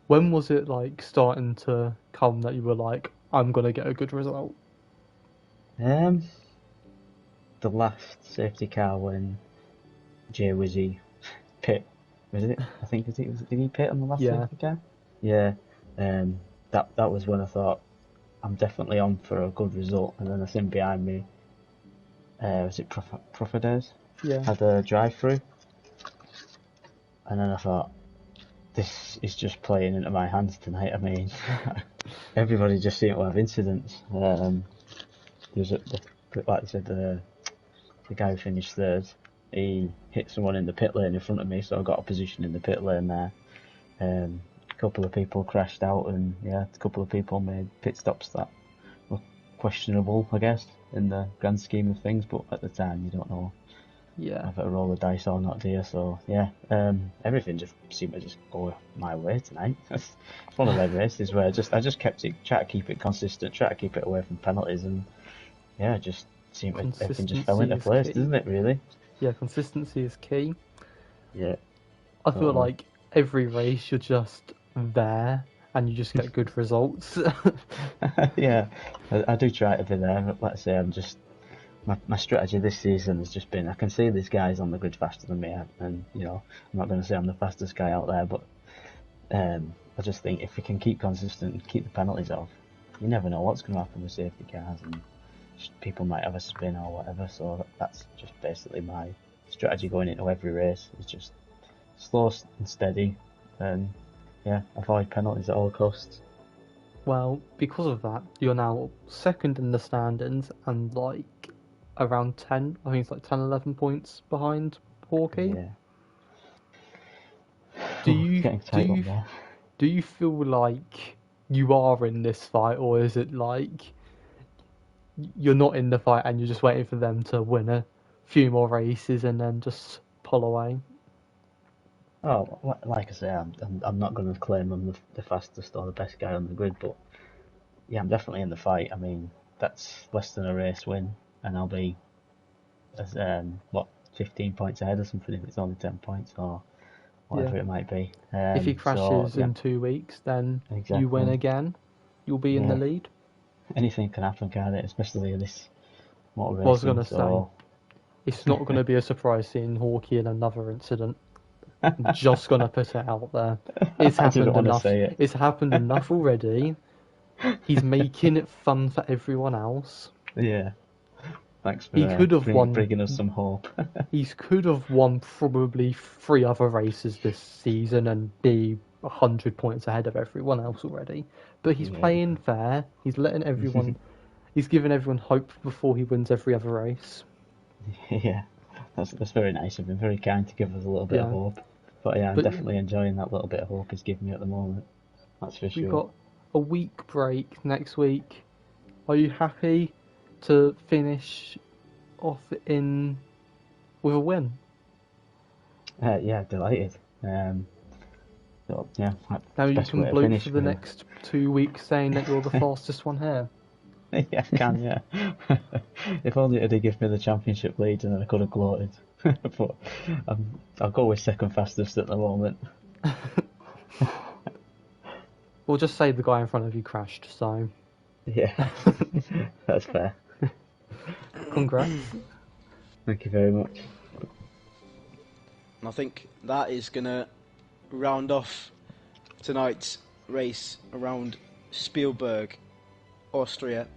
When was it starting to come that you were like, I'm gonna get a good result? The last safety car when Jay Wizzy pit, was it? I think did he pit on the last safety car? Yeah. That was when I thought I'm definitely on for a good result, and then I seen behind me, was it Profades? Yeah. Had a drive-through, and then I thought, this is just playing into my hands tonight. I mean, everybody just seemed to have incidents. There's like I said, the guy who finished third, he hit someone in the pit lane in front of me, so I got a position in the pit lane there. A couple of people crashed out, and a couple of people made pit stops that were questionable, I guess, in the grand scheme of things, but at the time you don't know if it roll the dice or not, do you? So everything just seemed to just go my way tonight. It's one of those races where I just kept it, try to keep it consistent, try to keep it away from penalties, and just seemed everything just fell into place, doesn't it, really? Yeah, consistency is key. Yeah. I feel like every race you're just there and you just get good results. Yeah, I do try to be there, but like I say, I'm just my strategy this season has just been, I can see these guys on the grid faster than me, and I'm not going to say I'm the fastest guy out there, but I just think if we can keep consistent and keep the penalties off, you never know what's going to happen with safety cars, and people might have a spin or whatever. So that's just basically my strategy going into every race, is just slow and steady, and avoid penalties at all costs. Well, because of that, you're now second in the standings and around 10, I think it's 10, 11 points behind Porky. Yeah. Do you feel like you are in this fight, or is it like you're not in the fight and you're just waiting for them to win a few more races and then just pull away? Oh, like I say, I'm not going to claim I'm the fastest or the best guy on the grid, but yeah, I'm definitely in the fight. I mean, that's less than a race win, and I'll be 15 points ahead or something if it's only 10 points or whatever it might be. If he crashes in 2 weeks, then you win again. You'll be in the lead. Anything can happen, can't it? Especially in this motor racing. I was going to say, it's not going to be a surprise seeing Hawkeye in another incident. I'm just going to put it out there. It's happened enough. It's happened enough already. He's making it fun for everyone else. Yeah. Thanks for bringing us some hope. He could have won probably 3 other races this season and be 100 points ahead of everyone else already. But he's playing fair. He's letting everyone. He's giving everyone hope before he wins every other race. Yeah, that's very nice of him. Very kind to give us a little bit of hope. But yeah, I'm definitely enjoying that little bit of hope he's giving me at the moment. That's for sure. We've got a week break next week. Are you happy to finish off with a win? Yeah, delighted. So, yeah, now you can bloat for the next 2 weeks saying that you're the fastest one here. Yeah, I can, yeah. If only it had given me the championship lead and then I could have gloated. But I'll go with second fastest at the moment. We'll just say the guy in front of you crashed, so... Yeah, that's fair. Congrats. Thank you very much. And I think that is going to round off tonight's race around Spielberg, Austria.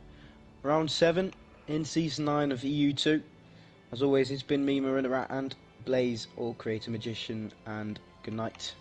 Round 7 in Season 9 of EU2. As always, it's been me, Marina Rat, and Blaze, all creator magician, and good night.